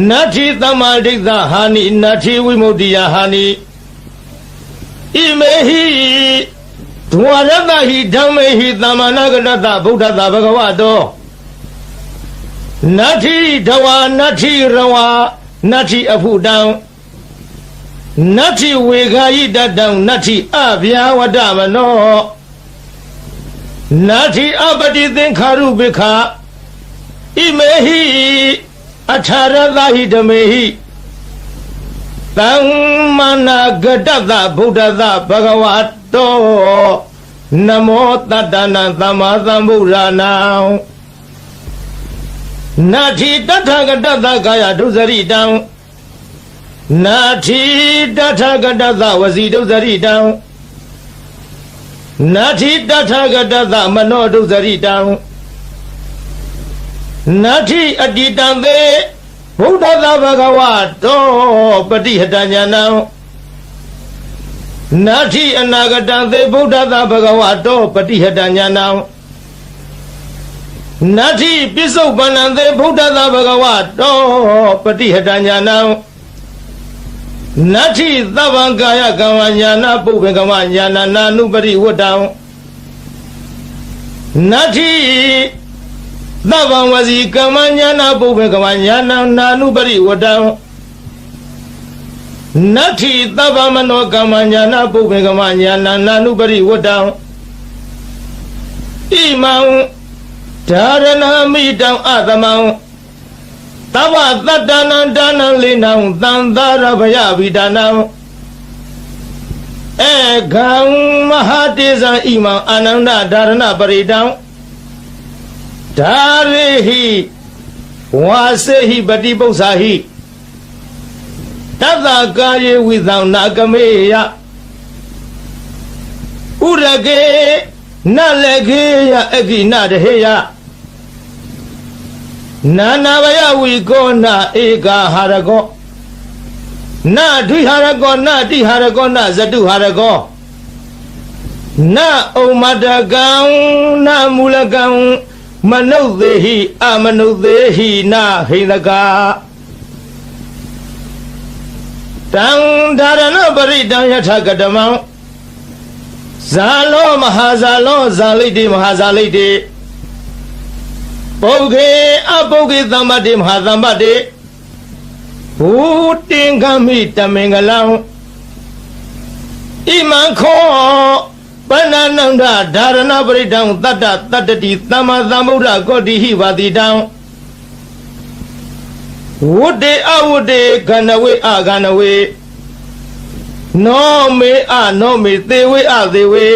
နာတိသမ္မာဒိဋ္ဌဟာနိနာတိဝိမု ക്തി ယဟာနိဣမေဟိဒဝရတဟိဓမ္မေဟိသမ္မာနာဂတတဗုဒ္ဓသာဘဂဝတောနာတိဒဝနာတိရဝနာတိအဖုတံနာတိဝေခာယိတတံနာတိအဗျာဝတ္တမနောနာတိအပတိသင်္ခါရုပိခာဣမေဟိအထာရသဟိဓမေဟိသမ္မာနာဂတတဗုဒ္ဓသဘဂဝတောနမောတတ္တနာသမ္မာသမ္ဗုဒ္ဓနာနာတိတထာဂတတကာယဒုစရိတံနာတိတထာဂတတဝစီဒုစရိတံနာတိတထာဂတတမနောဒုစရိတံနာတိအတ္တိတံသေဗုဒ္ဓသာဘဂဝတောပတိဟတညာနံနာတိအနာဂတံသေဗုဒ္ဓသာဘဂဝတောပတိဟတညာနံနာတိပစ္စုပန္နံသေဗုဒ္ဓသာဘဂဝတောပတိဟတညာနံနာတိသဗ္ဗံကာယကမ္မညာနာပုပ္ပေကမ္မညာနာနာနုပရိဝတ္တံနာတိသဗ္ဗံဝစီကမ္မညာနာပုပ္ပေကမ္မညာနာနာနုပရိဝတ္တံနတ္ထိသဗ္ဗမနောကမ္မညာနာပုပ္ပေကမ္မညာနာနာနုပရိဝတ္တံဣမံဓာရဏမိတံအသမံသဗ္ဗသတ္တနံဒါနံလိနံသံသာရဗယဝိဒါနံဧကံမဟာတေဇံဣမံအာနန္ဒဓာရဏပရိတံဒါရေဟိဝါစေဟိပတိပု္ပ္ပာဟိတသကာယေဝိသံနာကမေယဥရကေနလကေယအကိနတဟေယ နာနာဘယဝီကောနာဧကဟာရကောနာဒွိဟာရကောနာတိဟာရကောနာဇတုဟာရကောနာဩမတကံနာမူလကံမနုဿေဟိအမနုဿေဟိနာဟိန္ဒကာတံဒါရဏပရိတံယထကတမံဇာလောမဟာဇာလောဇာလိတိမဟာဇာလိတိပုဂ္ဂေအပုဂ္ဂေသမ္ပတိမဟာသမ္ပတိဘူတင်္ဂမိတမင်္ဂလံဣမံခောပဏနန္ဒဒါရဏပရိတံတတ္တတတ္တိသမ္မာသမ္ဗုဒ္ဓကောတိဟိဝတိတံဝုတေအဝုတေကဏဝေအကဏဝေနောမေအနောမေသေဝေအသေဝေ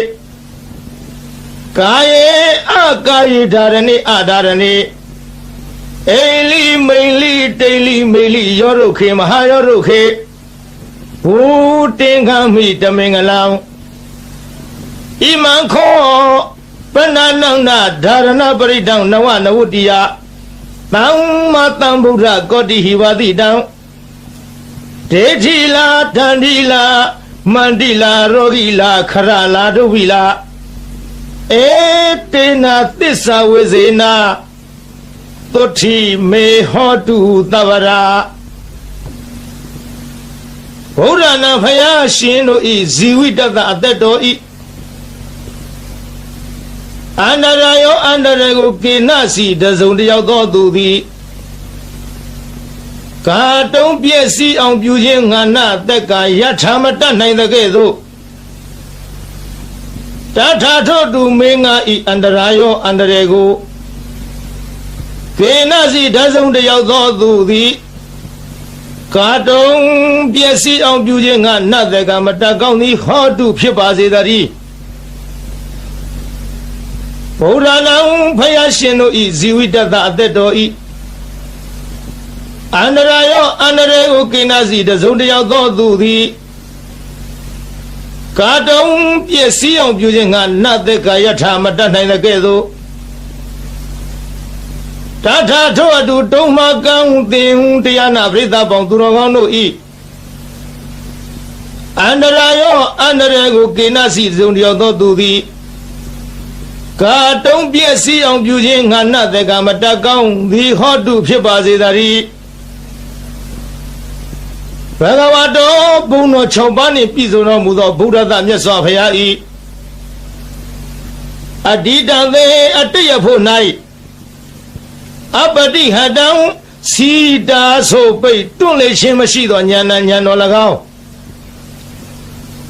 ကာယေအကာယေဓာရဏိအဓာရဏိအိလိမိလိတိလိမိလိယောရုခေမဟာယောရုခေဘူတင်္ဂမိတမင်္ဂလံဣမံခောပဏနန္ဒဒါရဏပရိတံနဝနဝတ္တိယသမ္မာသမ္ဗုဒ္ဓကောတိဟိဝတိတံဒေတိလာဒန္တိလာမန္တိလာရောဂိလာခရလာဒုဝိလာဧတေနာသစ္စာဝေဇေနာသုတိမေဟောတုသဗ္ဗရာဘုရားနာဖယားရှင်တို့ဤဇီဝိတတအသက်တော်ဤအန္တရာယောအန္တရာကိုကိနစီတစုံတယောက်သောသူသည်ကာတုံးပြည့်စည်အောင်ပြုခြင်းငါနာတက်ကယထာမတတ်နိုင်တဲ့ကဲ့သို့တထာထောတုမေငါဤအန္တရာယောအန္တရာကိုကိနစီတစုံတယောက်သောသူသည်ကာတုံးပြည့်စည်အောင်ပြုခြင်းငါနာတက်ကမတတ်ကောင်းသည်ဟောတုဖြစ်ပါစေတည်းဘုရားနာဖယားရှင်တို့ဤဇီဝိတတအသက်တော်ဤအန္တရာယောအန္တရာကိုကိနာစီတစုံတယောက်သောသူသည်ကာတုံးပြည့်စည်အောင်ပြုခြင်းငါနတ်သက်ကာယထာမတတ်နိုင်တဲ့ကဲ့သို့တထာထောအတူတုံးမကံသင်တရားနာပရိသတ်ပေါင်းသူတော်ကောင်းတို့ဤအန္တရာယောအန္တရာကိုကိနာစီတစုံတယောက်သောသူသည်ကာတုံးပြည့်စည်အောင်ပြုခြင်းငါနတ်တကမတတ်ကောင်းသည်ဟောတုဖြစ်ပါစေတည်းဘဂဝတောဘုံတော်6ပါးနှင့်ပြည့်စုံတော်မူသောဗုဒ္ဓသမြတ်စွာဘုရား၏အတ္တိတံသေအတ္တယဖို့၌အပတိဟတံစီတာဆိုပိတ်တွန့်လေခြင်းမရှိသောဉာဏ်နဲ့ဉာဏ်တော်၎င်း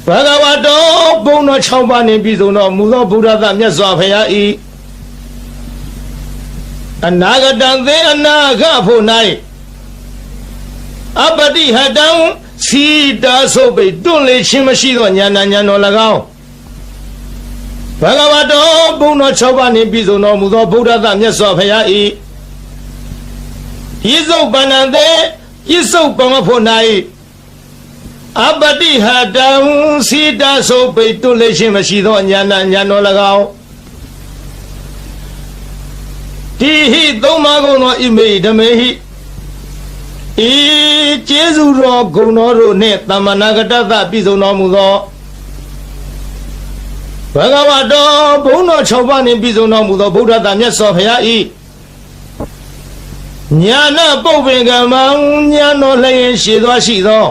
ဘဂဝတောဘုံတော်6ပါးနှင့်ပြည့်စုံတော်မူသောဗုဒ္ဓသမြတ်စွာဘုရား၏အနာဂတံသေအနာဂဖို့၌အပတိဟတံစီတာဆိုပိတွန့်လေခြင်းမရှိသောဉာဏ်နဲ့ဉာဏ်တော်၎င်းဘဂဝတောဘုံတော်6ပါးနှင့်ပြည့်စုံတော်မူသောဗုဒ္ဓသမြတ်စွာဘုရား၏ပြစ္ဆုတ်ပဏ္ဏသေပြစ္ဆုတ်ပမဖို့၌အပတိဟတံစီတာဆိုပိတွန့်လေခြင်းမရှိသောဉာဏ်နဲ့ဉာဏ်တော်၎င်းတိဟိသုံးပါးကုန်သောဣမေဓမေဟိဤကျေးဇူးတော်ဂုဏ်တော်တို့နှင့်သမ္မာနာဂတသပြည့်စုံတော်မူသောဘဂဝတောဘုံတော်6ပါးနှင့်ပြည့်စုံတော်မူသောဗုဒ္ဓသာမြတ်စွာဘုရား၏ညာနာပုပ္ပင်ကမံညာတော်လျင်ရှိသောရှိသော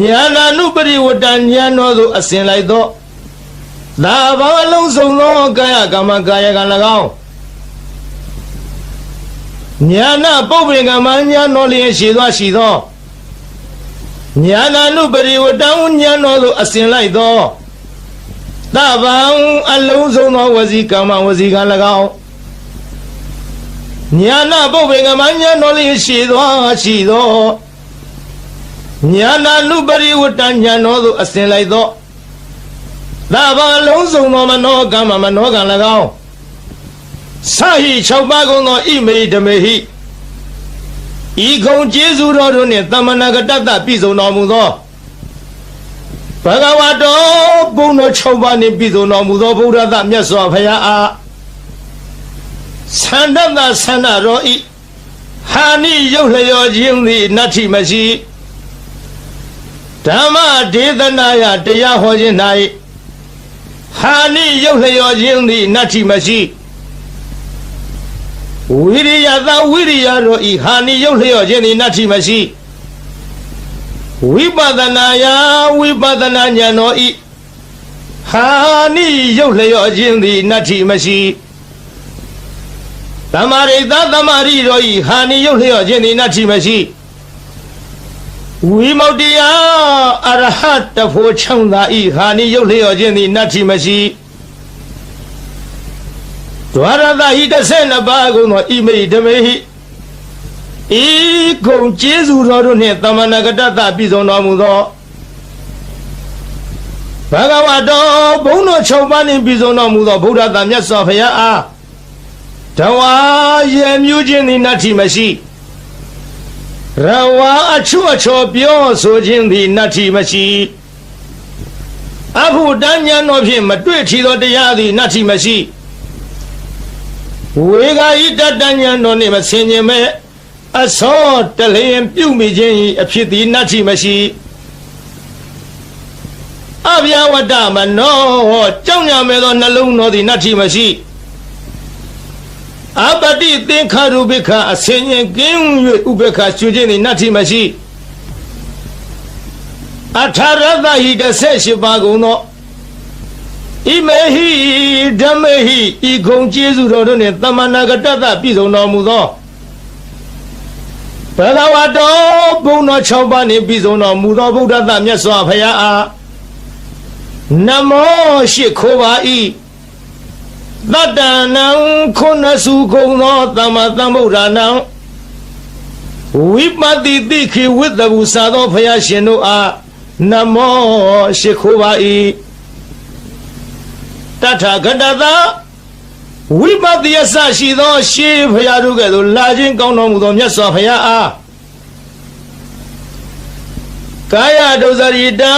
ညာနာနုပရိဝတ္တညာတော်သို့အစဉ်လိုက်သောသာဘာလုံးစုံသောကာယကမ္မကာယကံ၎င်းညာနာပုပ္ပင်ကမညာတော်လျင်ရှိသောရှိသောညာနာနုပရိဝတ္တညာတော်သို့အစဉ်လိုက်သောသဗ္ဗံအလုံးစုံသောဝစီကမ္မဝစီကံ၎င်းညာနာပုပ္ပင်ကမညာတော်လျင်ရှိသောရှိသောညာနာနုပရိဝတ္တညာတော်သို့အစဉ်လိုက်သောသဗ္ဗံအလုံးစုံသောမနောကမ္မမနောကံ၎င်းစာဟိ6ပါးကုန်သောဣမေဓမေဟိဤကုံကျေးဇူးတော်တို့နှင့်သမ္မနာဂတတပြည့်စုံတော်မူသောဘဂဝတောဘုံတော်6ပါးနှင့်ပြည့်စုံတော်မူသောဗုဒ္ဓသမြတ်စွာဘုရားအား သန္တတသန္တရောဤဟာနိရုပ်လျောခြင်းသည်နတ္ထိမရှိဓမ္မဒေသနာယတရားဟောခြင်း၌ဟာနိရုပ်လျောခြင်းသည်နတ္ထိမရှိဝိရိယသဝိရိယရောဤဟာနိရုပ်လျောခြင်းသည်နတ္ထိမရှိဝိပဿနာယဝိပဿနာဉာဏ်တော်ဤဟာနိရုပ်လျောခြင်းသည်နတ္ထိမရှိသမာရိသသမာရိရောဤဟာနိရုပ်လျောခြင်းသည်နတ္ထိမရှိဝိမု ക്തി ယအရဟတဖို့ချောင်းသာဤဟာနိရုပ်လျောခြင်းသည်နတ္ထိမရှိဒွါရတဟိ12ပါးကုန်သောဣမိဓမေဟိဤကုံကျေးဇူးတော်တို့နှင့်သမဏဂတတပြည့်စုံတော်မူသောဘဂဝါတော်ဘုန်းတော်6ပါးနှင့်ပြည့်စုံတော်မူသောဗုဒ္ဓသာမြတ်စွာဘုရားအားတဝါရေမြူးခြင်းသည်နတ္ထိမရှိရဝါအချွတ်အချော်ပြောဆိုခြင်းသည်နတ္ထိမရှိအဘုဒ္ဓဉာဏ်တော်ဖြင့်မတွေ့ထီသောတရားသည်နတ္ထိမရှိဝေဂာယိတတဉာဏ်တော်နှင့်မဆင်ခြင်မဲ့အစောတလျင်ပြုမိခြင်း၏အဖြစ်သည်နတ္ထိမရှိအဗျာဝတ္တမနောကြောင့်ညမဲ့သောနှလုံးတော်သည်နတ္ထိမရှိအပတိသင်္ခါရုပိခအစင်ရင်ကင်း၍ဥပေက္ခကျွခြင်းသည်နတ္ထိမရှိအထာရတဟိ18ပါးကုန်သောဣမေဟိဓမ္မေဟိဤဂုံကျေးဇူးတော်တို့နှင့်သမဏဂတတပြည့်စုံတော်မူသောဘဂဝါတော်ဘုန်းတော်6ပါးနှင့်ပြည့်စုံတော်မူသောဗုဒ္ဓသာမြတ်စွာဘုရားအားနမောရှိခိုးပါ၏သတ္တနံခုနစုကုံသောသမ္မာသမ္ဗုဒ္ဓနာဝိပဿိတိခိဝိတ္တဘူစာသောဘုရားရှင်တို့အားနမောရှိခိုးပါ၏တထာဂတသာဝိပဿိယစရှိသောရှေးဘုရားတို့ကဲ့သို့လာခြင်းကောင်းတော်မူသောမြတ်စွာဘုရားအားကာယဒုစရိတံ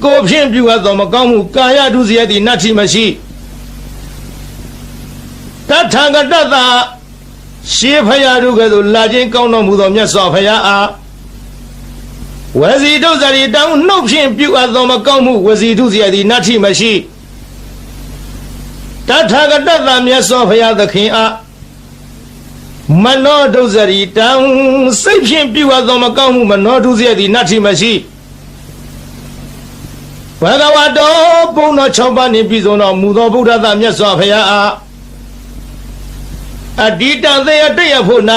ကိုဖြင့်ပြုအပ်သောမကောင်းမှုကာယဒုစရိုက်သည်နတ္ထိမရှိတထာဂတသာရှေးဘုရားတို့ကဲ့သို့လာခြင်းကောင်းတော်မူသောမြတ်စွာဘုရားအားဝစီဒုစရိတံနှုတ်ဖြင့်ပြုအပ်သောမကောင်းမှုဝစီဒုစရိုက်သည်နတ္ထိမရှိတထာဂတသာမြတ်စွာဘုရားသခင်အားမနောဒုစရိတံစိတ်ဖြင့်ပြုအပ်သောမကောင်းမှုမနောဒုစရိုက်သည်နတ္ထိမရှိဘဂဝါတော်ဘုန်းတော်6ပါးနှင့်ပြည့်စုံတော်မူသောဗုဒ္ဓသာမြတ်စွာဘုရားအားအဒီတသေယတရဖို့၌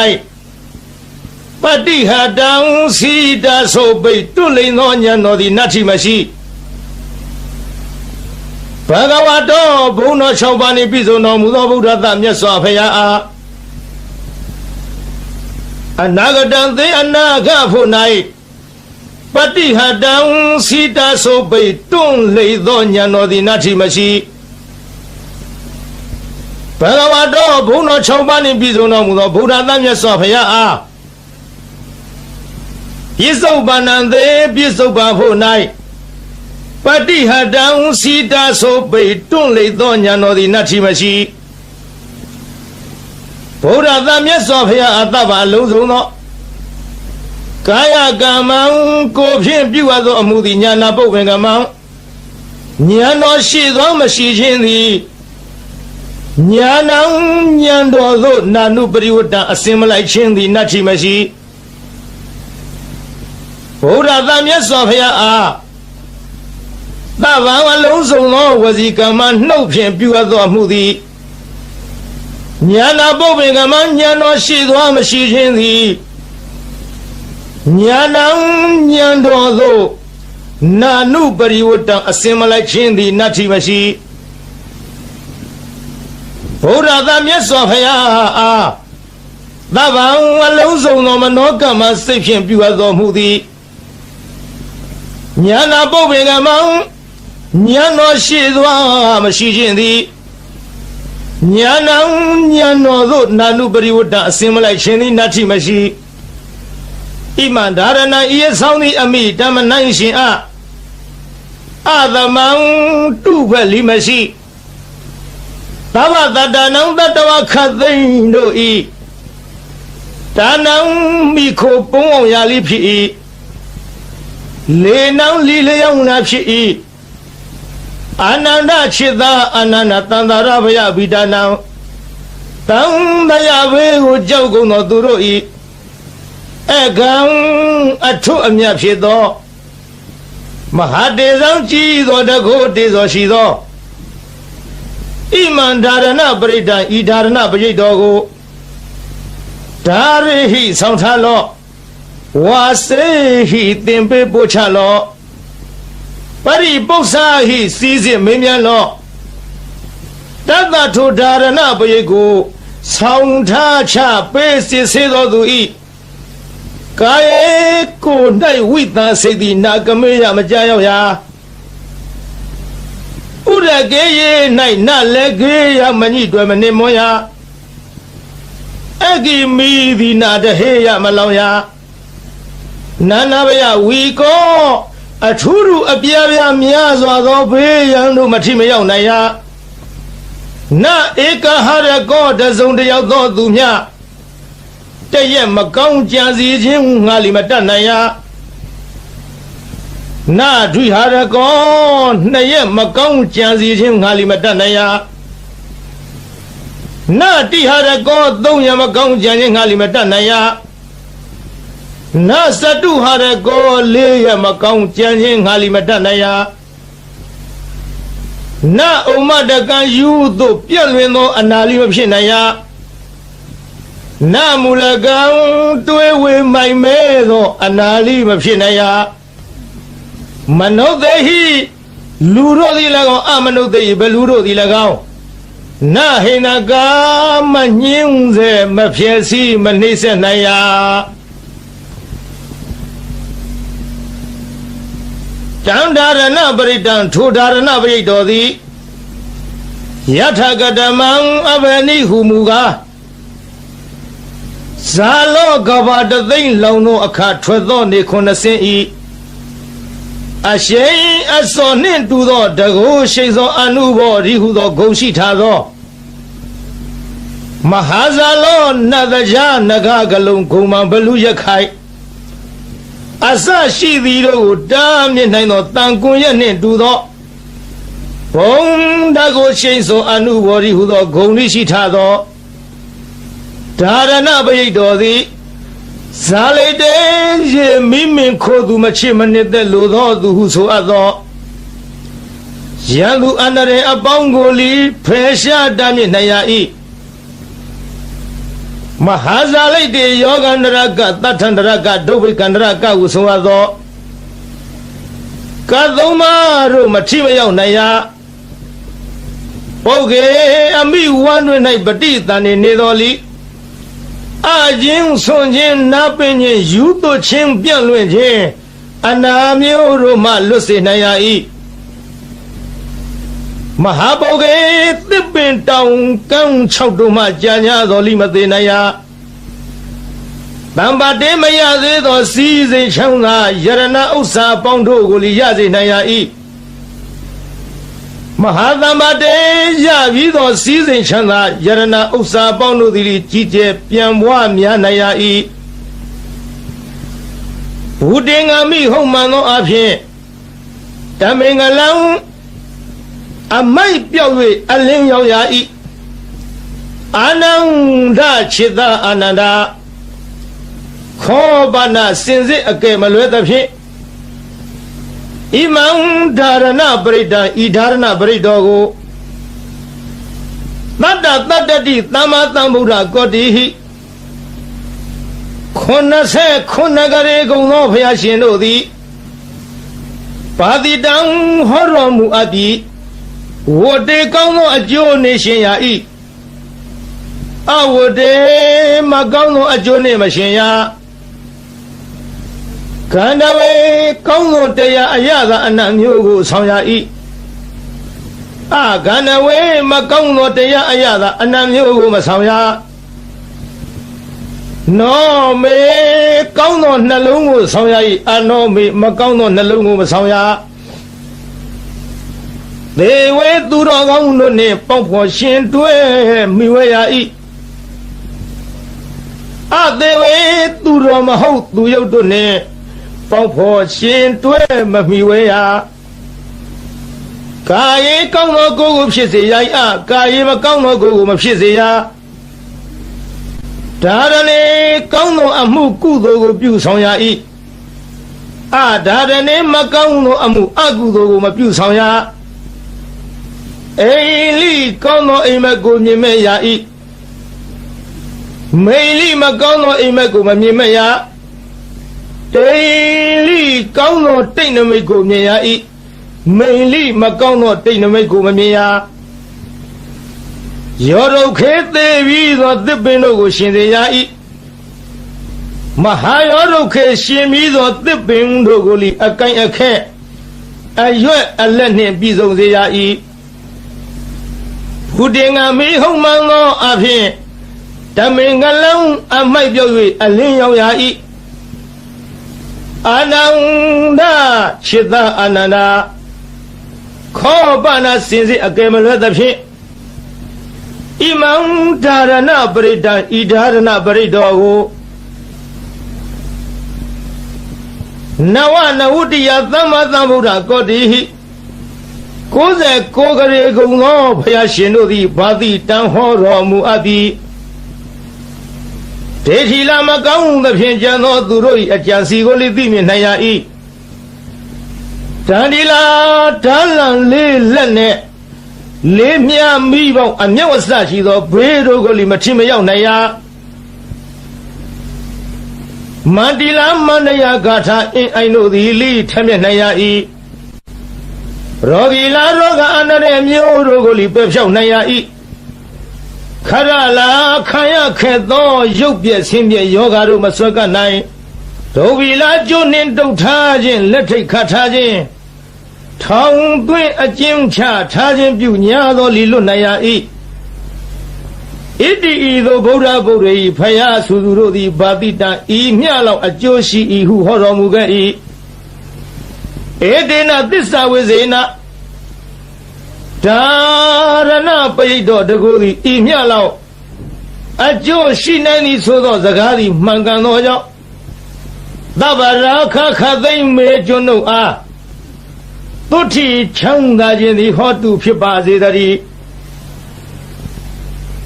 ပတိဟတံစီတာဆိုပိတ်တွလိန်သောဉာဏ်တော်သည်နတ္ထိမရှိဘဂဝါတော်ဘုန်းတော်6ပါးနှင့်ပြည့်စုံတော်မူသောဗုဒ္ဓသာမြတ်စွာဘုရားအားအနာဂတံသေအနာဂဖို့၌ပတိဟတံစီတာဆိုပိတ်တွလိန်သောဉာဏ်တော်သည်နတ္ထိမရှိဘဂဝါတော်ဘုန်းတော်6ပါးနှင့်ပြည့်စုံတော်မူသောဗုဒ္ဓသာမြတ်စွာဘုရားအားပြစ္ဆုတ်ပါဏံသေပြစ္ဆုတ်ပါဖို့၌ပတိဟတံစီတာဆိုပိတ်တွလိန်သောဉာဏ်တော်သည်နတ္ထိမရှိဗုဒ္ဓသာမြတ်စွာဘုရားအတ္တပါအလုံးစုံသောကာယကမ္မံကိုဖြင့်ပြုအပ်သောအမှုသည်ဉာဏပုပ္ပင်ကမ္မံဉာဏ်တော်ရှိသောမရှိခြင်းသည်ဉာဏံဉာဏ်တော်သို့နာနုပရိဝတ္တအစင်မလိုက်ခြင်းသည်နတ္ထိမရှိဘုရားသာမြတ်စွာဘုရားအားသဗ္ဗံအလုံးစုံသောဝစီကမ္မနှုတ်ဖြင့်ပြုအပ်သောမှုသည်ဉာဏပုပ္ပင်ကမ္မဉာဏ်တော်ရှိသောမရှိခြင်းသည်ဉာဏံဉာဏ်တော်သို့နာနုပရိဝတ္တအစင်မလိုက်ခြင်းသည်နတ္ထိမရှိဘုရားသာမြတ်စွာဘုရားအားသဗ္ဗံအလုံးစုံသောမနောကမ္မစိတ်ဖြင့်ပြုအပ်တော်မူသည်ဉာဏပုပ္ပင်ကမ္မဉာဏ်တော်ရှိသောမရှိခြင်းသည်ဉာဏံဉာဏ်တော်သို့နာနုပရိဝတ္တအစင်မလိုက်ခြင်းသည်နတ္ထိမရှိဣမံဒါရဏဤဆောင်သည်အမိဓမ္မနိုင်ရှင်အားအသမံတုဖက်လီမရှိ သဗ္ဗတတနံတတဝခတ်သိမ့်တို့ဤဒါနံမိခိုပုံအောင်ရာလေးဖြစ်၏လေနံလီလျောင်းနာဖြစ်၏အာနန္ဒจิตသာအာနန္ဒတန္တရဘယဗိဒါနံတံတယဘေကိုကြောက်ကုန်သောသူတို့ဤအကံအထုအမြတ်ဖြစ်သောမဟာတေဇံကြည်သောတကုတေဇောရှိသောဣမန္ဒာရဏပရိဒံဤဓာရဏပရိတ်တော်ကိုဒါရိဟိဆောင်ထားလော့ဝါစေဟိသင်ပေးပို့ချလော့ပရိပု္ပ္ပစာဟိစီစစ်မင်းမြန်လော့တတ္တထုဓာရဏပရိတ်ကိုဆောင်ထားချပေးစစ်စေတော်သူဤကာယေကို၌ဝိသစိတ်တိနာကမေယမကြောက်ရာဥရကေယေ၌နလည်းကေယမညိတွယ်မနေမွန်ရာအဂိမီဒီနာတဟေယမလောင်ရာနာနာဘယဝီကောအထူးထူးအပြားပြားများစွာသောဘေးရန်တို့မထိမရောက်နိုင်ရာနဧကဟရကောတစုံတယောက်သောသူမြတရက်မကောင်းကြံစီခြင်းငါလီမတတ်နိုင်ရာနဒွိဟာရကောနှစ်ရက်မကောင်းကြံစီခြင်းငါလီမတတ်နိုင်ရာနတိဟာရကောသုံးရက်မကောင်းကြံခြင်းငါလီမတတ်နိုင်ရာနသတုဟာရကောလေးရက်မကောင်းကြံခြင်းငါလီမတတ်နိုင်ရာနဥမတကံယူသို့ပြည့်လွင်သောအနာလီမဖြစ်နိုင်ရာနမူလကံတွေးဝေမိုင်မဲသောအနာလီမဖြစ်နိုင်ရာမနုဿေဟိလူတို့သည်၎င်းအမနုဿေဟိဘလူတို့သည်၎င်းနဟိနကာမညင်းစေမဖြစ်စီမနှိမ့်ဆက်နိုင်ရာတံဓာရဏပရိတံထိုဓာရဏပရိတ်တော်သည်ယထကတမံအဘနိဟုမူကားဇာလောကဘာတသိမ့်လောင်သောအခါထွက်သောနေ90ဤအရှိန်အစောနှင့်တူသောတကုရှိသောအနုဘောရိဟုသောဂုံရှိထားသောမဟာဇာလောနတ်တရားနဂကလုံးဂုံမံဘလူရခိုင်အစရှိသည်တို့ကိုတားမြစ်နိုင်သောတန်ကွန်ရက်နှင့်တူသောဘုံတကုရှိသောအနုဘောရိဟုသောဂုံရှိထားသောဒါရဏပရိတ်တော်သည်ဇာလိတေရေမိမင်ခိုသူမချစ်မနစ်သက်လိုသောသူဟုဆိုအပ်သောရန်သူအန္တရာယ်အပေါင်းကိုလီဖယ်ရှားတားမြစ်နိုင်ရ၏မဟာဇာလိတေယောဂန္တရကတထန္တရကဒုဗ္ဗိကန္တရကဟုဆိုအပ်သောကသုံးပါးတို့မထိမရောက်နိုင်ရပုဂ္ဂေအမိဝမ်းတွင်၌ပฏิတန်နေတော်လီအချင်းဆွန်ခြင်းနာပင်ခြင်းယူသွခြင်းပြန့်လွင့်ခြင်းအနာမျိုးတို့မှလွတ်စေနိုင်ရ၏မဟာပုဂ္ဂေသစ်ပင်တောင်ကန်း6တို့မှကြာညာတော်လိမသေးနိုင်ရတံပါတေမရသေးသောစီးစိမ်ချောင်းသာယရဏဥစ္စာပေါင်းတို့ကိုလီရစေနိုင်ရ၏မဟာသမ္မာတေရပြီးသောစီးစိမ်ချမ်းသာယရဏဥစ္စာပေါင်းတို့သည်ကြီးကျယ်ပြန်ပွားများနိုင်ရ၏ဘုတင်္ဂမိဟုတ်မှန်သောအဖြစ်တမင်္ဂလံအမိုက်ပြောက်၍အလင်းရောက်ရ၏အာနန္ဒจิตအာနန္ဒခောပနာစင်စစ်အကဲမလွဲသဖြင့်ဣမံဓာရဏပရိဒံဤဓာရဏပရိတော်ကိုတတ္တတတ္တတိသမ္မာသမ္ဗုဒ္ဓကောတိဟိ89ကရေကုံသောဘုရားရှင်တို့သည်ပါတိတံဟောတော်မူအပ်ပြီးဝတ္တေကောင်းသောအကျိုးနေရှင်ရ၏အဝတ္တေမကောင်းသောအကျိုးနေမရှင်ရခန္ဓာဝေကောင်းသောတရားအရသာအနတ်မျိုးကိုဆောင်ရ၏ခန္ဓာဝေမကောင်းသောတရားအရသာအနတ်မျိုးကိုမဆောင်ရနောမေကောင်းသောနှလုံးကိုဆောင်ရ၏နောမေမကောင်းသောနှလုံးကိုမဆောင်ရ သေဝေသူတော်ကောင်းတို့နှင့်ပေါင်းဖော်ရှင်တွဲမိဝဲရ၏အသေဝေသူတော်မဟုတ်သူယုတ်တို့နှင့်ပေါင်းဖော်ရှင်တွဲမမိဝဲရကာယေကောင်းသောကိုယ်ကိုဖြစ်စေရ၏ကာယေမကောင်းသောကိုယ်ကိုမဖြစ်စေရဒါရဏေကောင်းသောအမှုကုသိုလ်ကိုပြုဆောင်ရ၏ဒါရဏေမကောင်းသောအမှုအကုသိုလ်ကိုမပြုဆောင်ရအိလိကောင်းသောအိမ်မက်ကိုမြင်မဲ့ရ၏မိလိမကောင်းသောအိမ်မက်ကိုမမြင်မဲ့ရတိလိကောင်းသောတိတ်နမိတ်ကိုမြင်ရ၏မိလိမကောင်းသောတိတ်နမိတ်ကိုမမြင်ရယောရုခေသေးပြီးသောသစ်ပင်တို့ကိုရှင်စေရ၏မဟာယောရုခေရှင်ပြီးသောသစ်ပင်တို့ကိုလီအကိုင်အခက်အရွက်အလက်နှင့်ပြည့်စုံစေရ၏ဘုဒ္ဓငါမိဟုံမှန်သောအဖြစ်ဓမ္မင်္ဂလုံးအမိုက်ပြုတ်၍အလင်းရောက်ရ၏အာနန္ဒจิตအာနန္ဒခောပနာစင်စစ်အကယ်မလွတ်သဖြင့်ဣမံဓာရဏပရိဒံဤဓာရဏပရိတော်ကိုနဝနဝတ္တိယသမ္မာသမ္ဗုဒ္ဓကောတိဟိ69ကရေကုံသောဘုရားရှင်တို့သည်ဘာတိတန်ဟောတော်မူအပ်သည်ဒေထီလာမကောင်းသဖြင့်ကြံသောသူတို့၏အကြံစီကိုလည်းသိမြင်နိုင်ရ၏တန်ဒီလာဓာလံလေးလက်နဲ့လေးမြမိပေါင်းအမျက်ဝဆရှိသောဘေးတို့ကိုလည်းမထင်မရောက်နိုင်ရမန္တိလာမန္တရာဂါထာအင်းအိုင်တို့သည်လိထမျက်နိုင်ရ၏ရောဂီလာရောဂအန္တရာယ်မျိုးတို့ကိုလည်းပယ်ဖြောက်နိုင်ရ၏ခရလာခံရခဲ့သောရုပ်ပြည့်ဆင်းပြည့်ယောဂါတို့မဆွဲကပ်နိုင်ဒုဗီလာကျွနှင့်တုတ်ထားခြင်းလက်ထိတ်ခတ်ထားခြင်းထောင်သွင်းအကျဉ်းချထားခြင်းပြုညာသောလီလွတ်နိုင်ရ၏ဣတိဤသို့ဗုဒ္ဓဘုရား၏ဖယားဆိုသူတို့သည်ဗာတိတံဤမျှလောက်အကျိုးရှိ၏ဟုဟောတော်မူခဲ့၏ဧတေနသစ္စာဝိဇေနဒါရဏပိဋ္ဌောတကူသည်ဤမျှလောက်အကျိုးရှိနိုင်သည်ဆိုသောစကားသည်မှန်ကန်သောကြောင့်သဗ္ဗရာခခသိမ့်မေကျွန်းတို့အားသုတိချမ်းသာခြင်းသည်ဟောတုဖြစ်ပါစေတည်း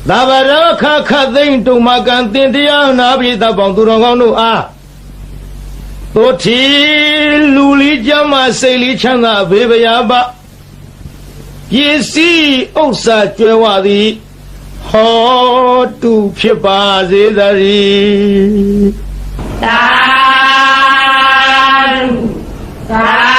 သဗ္ဗရာခခသိမ့်တုံမကံတင်တရားနာပိသပေါင်းသူတော်ကောင်းတို့အားသုတိလူလီကြမ်းမှစိတ်လီချမ်းသာဘေးဗျာပပစ္စည်းဥစ္စာကျွဲဝသည်ဟောတုဖြစ်ပါစေတည်းသာ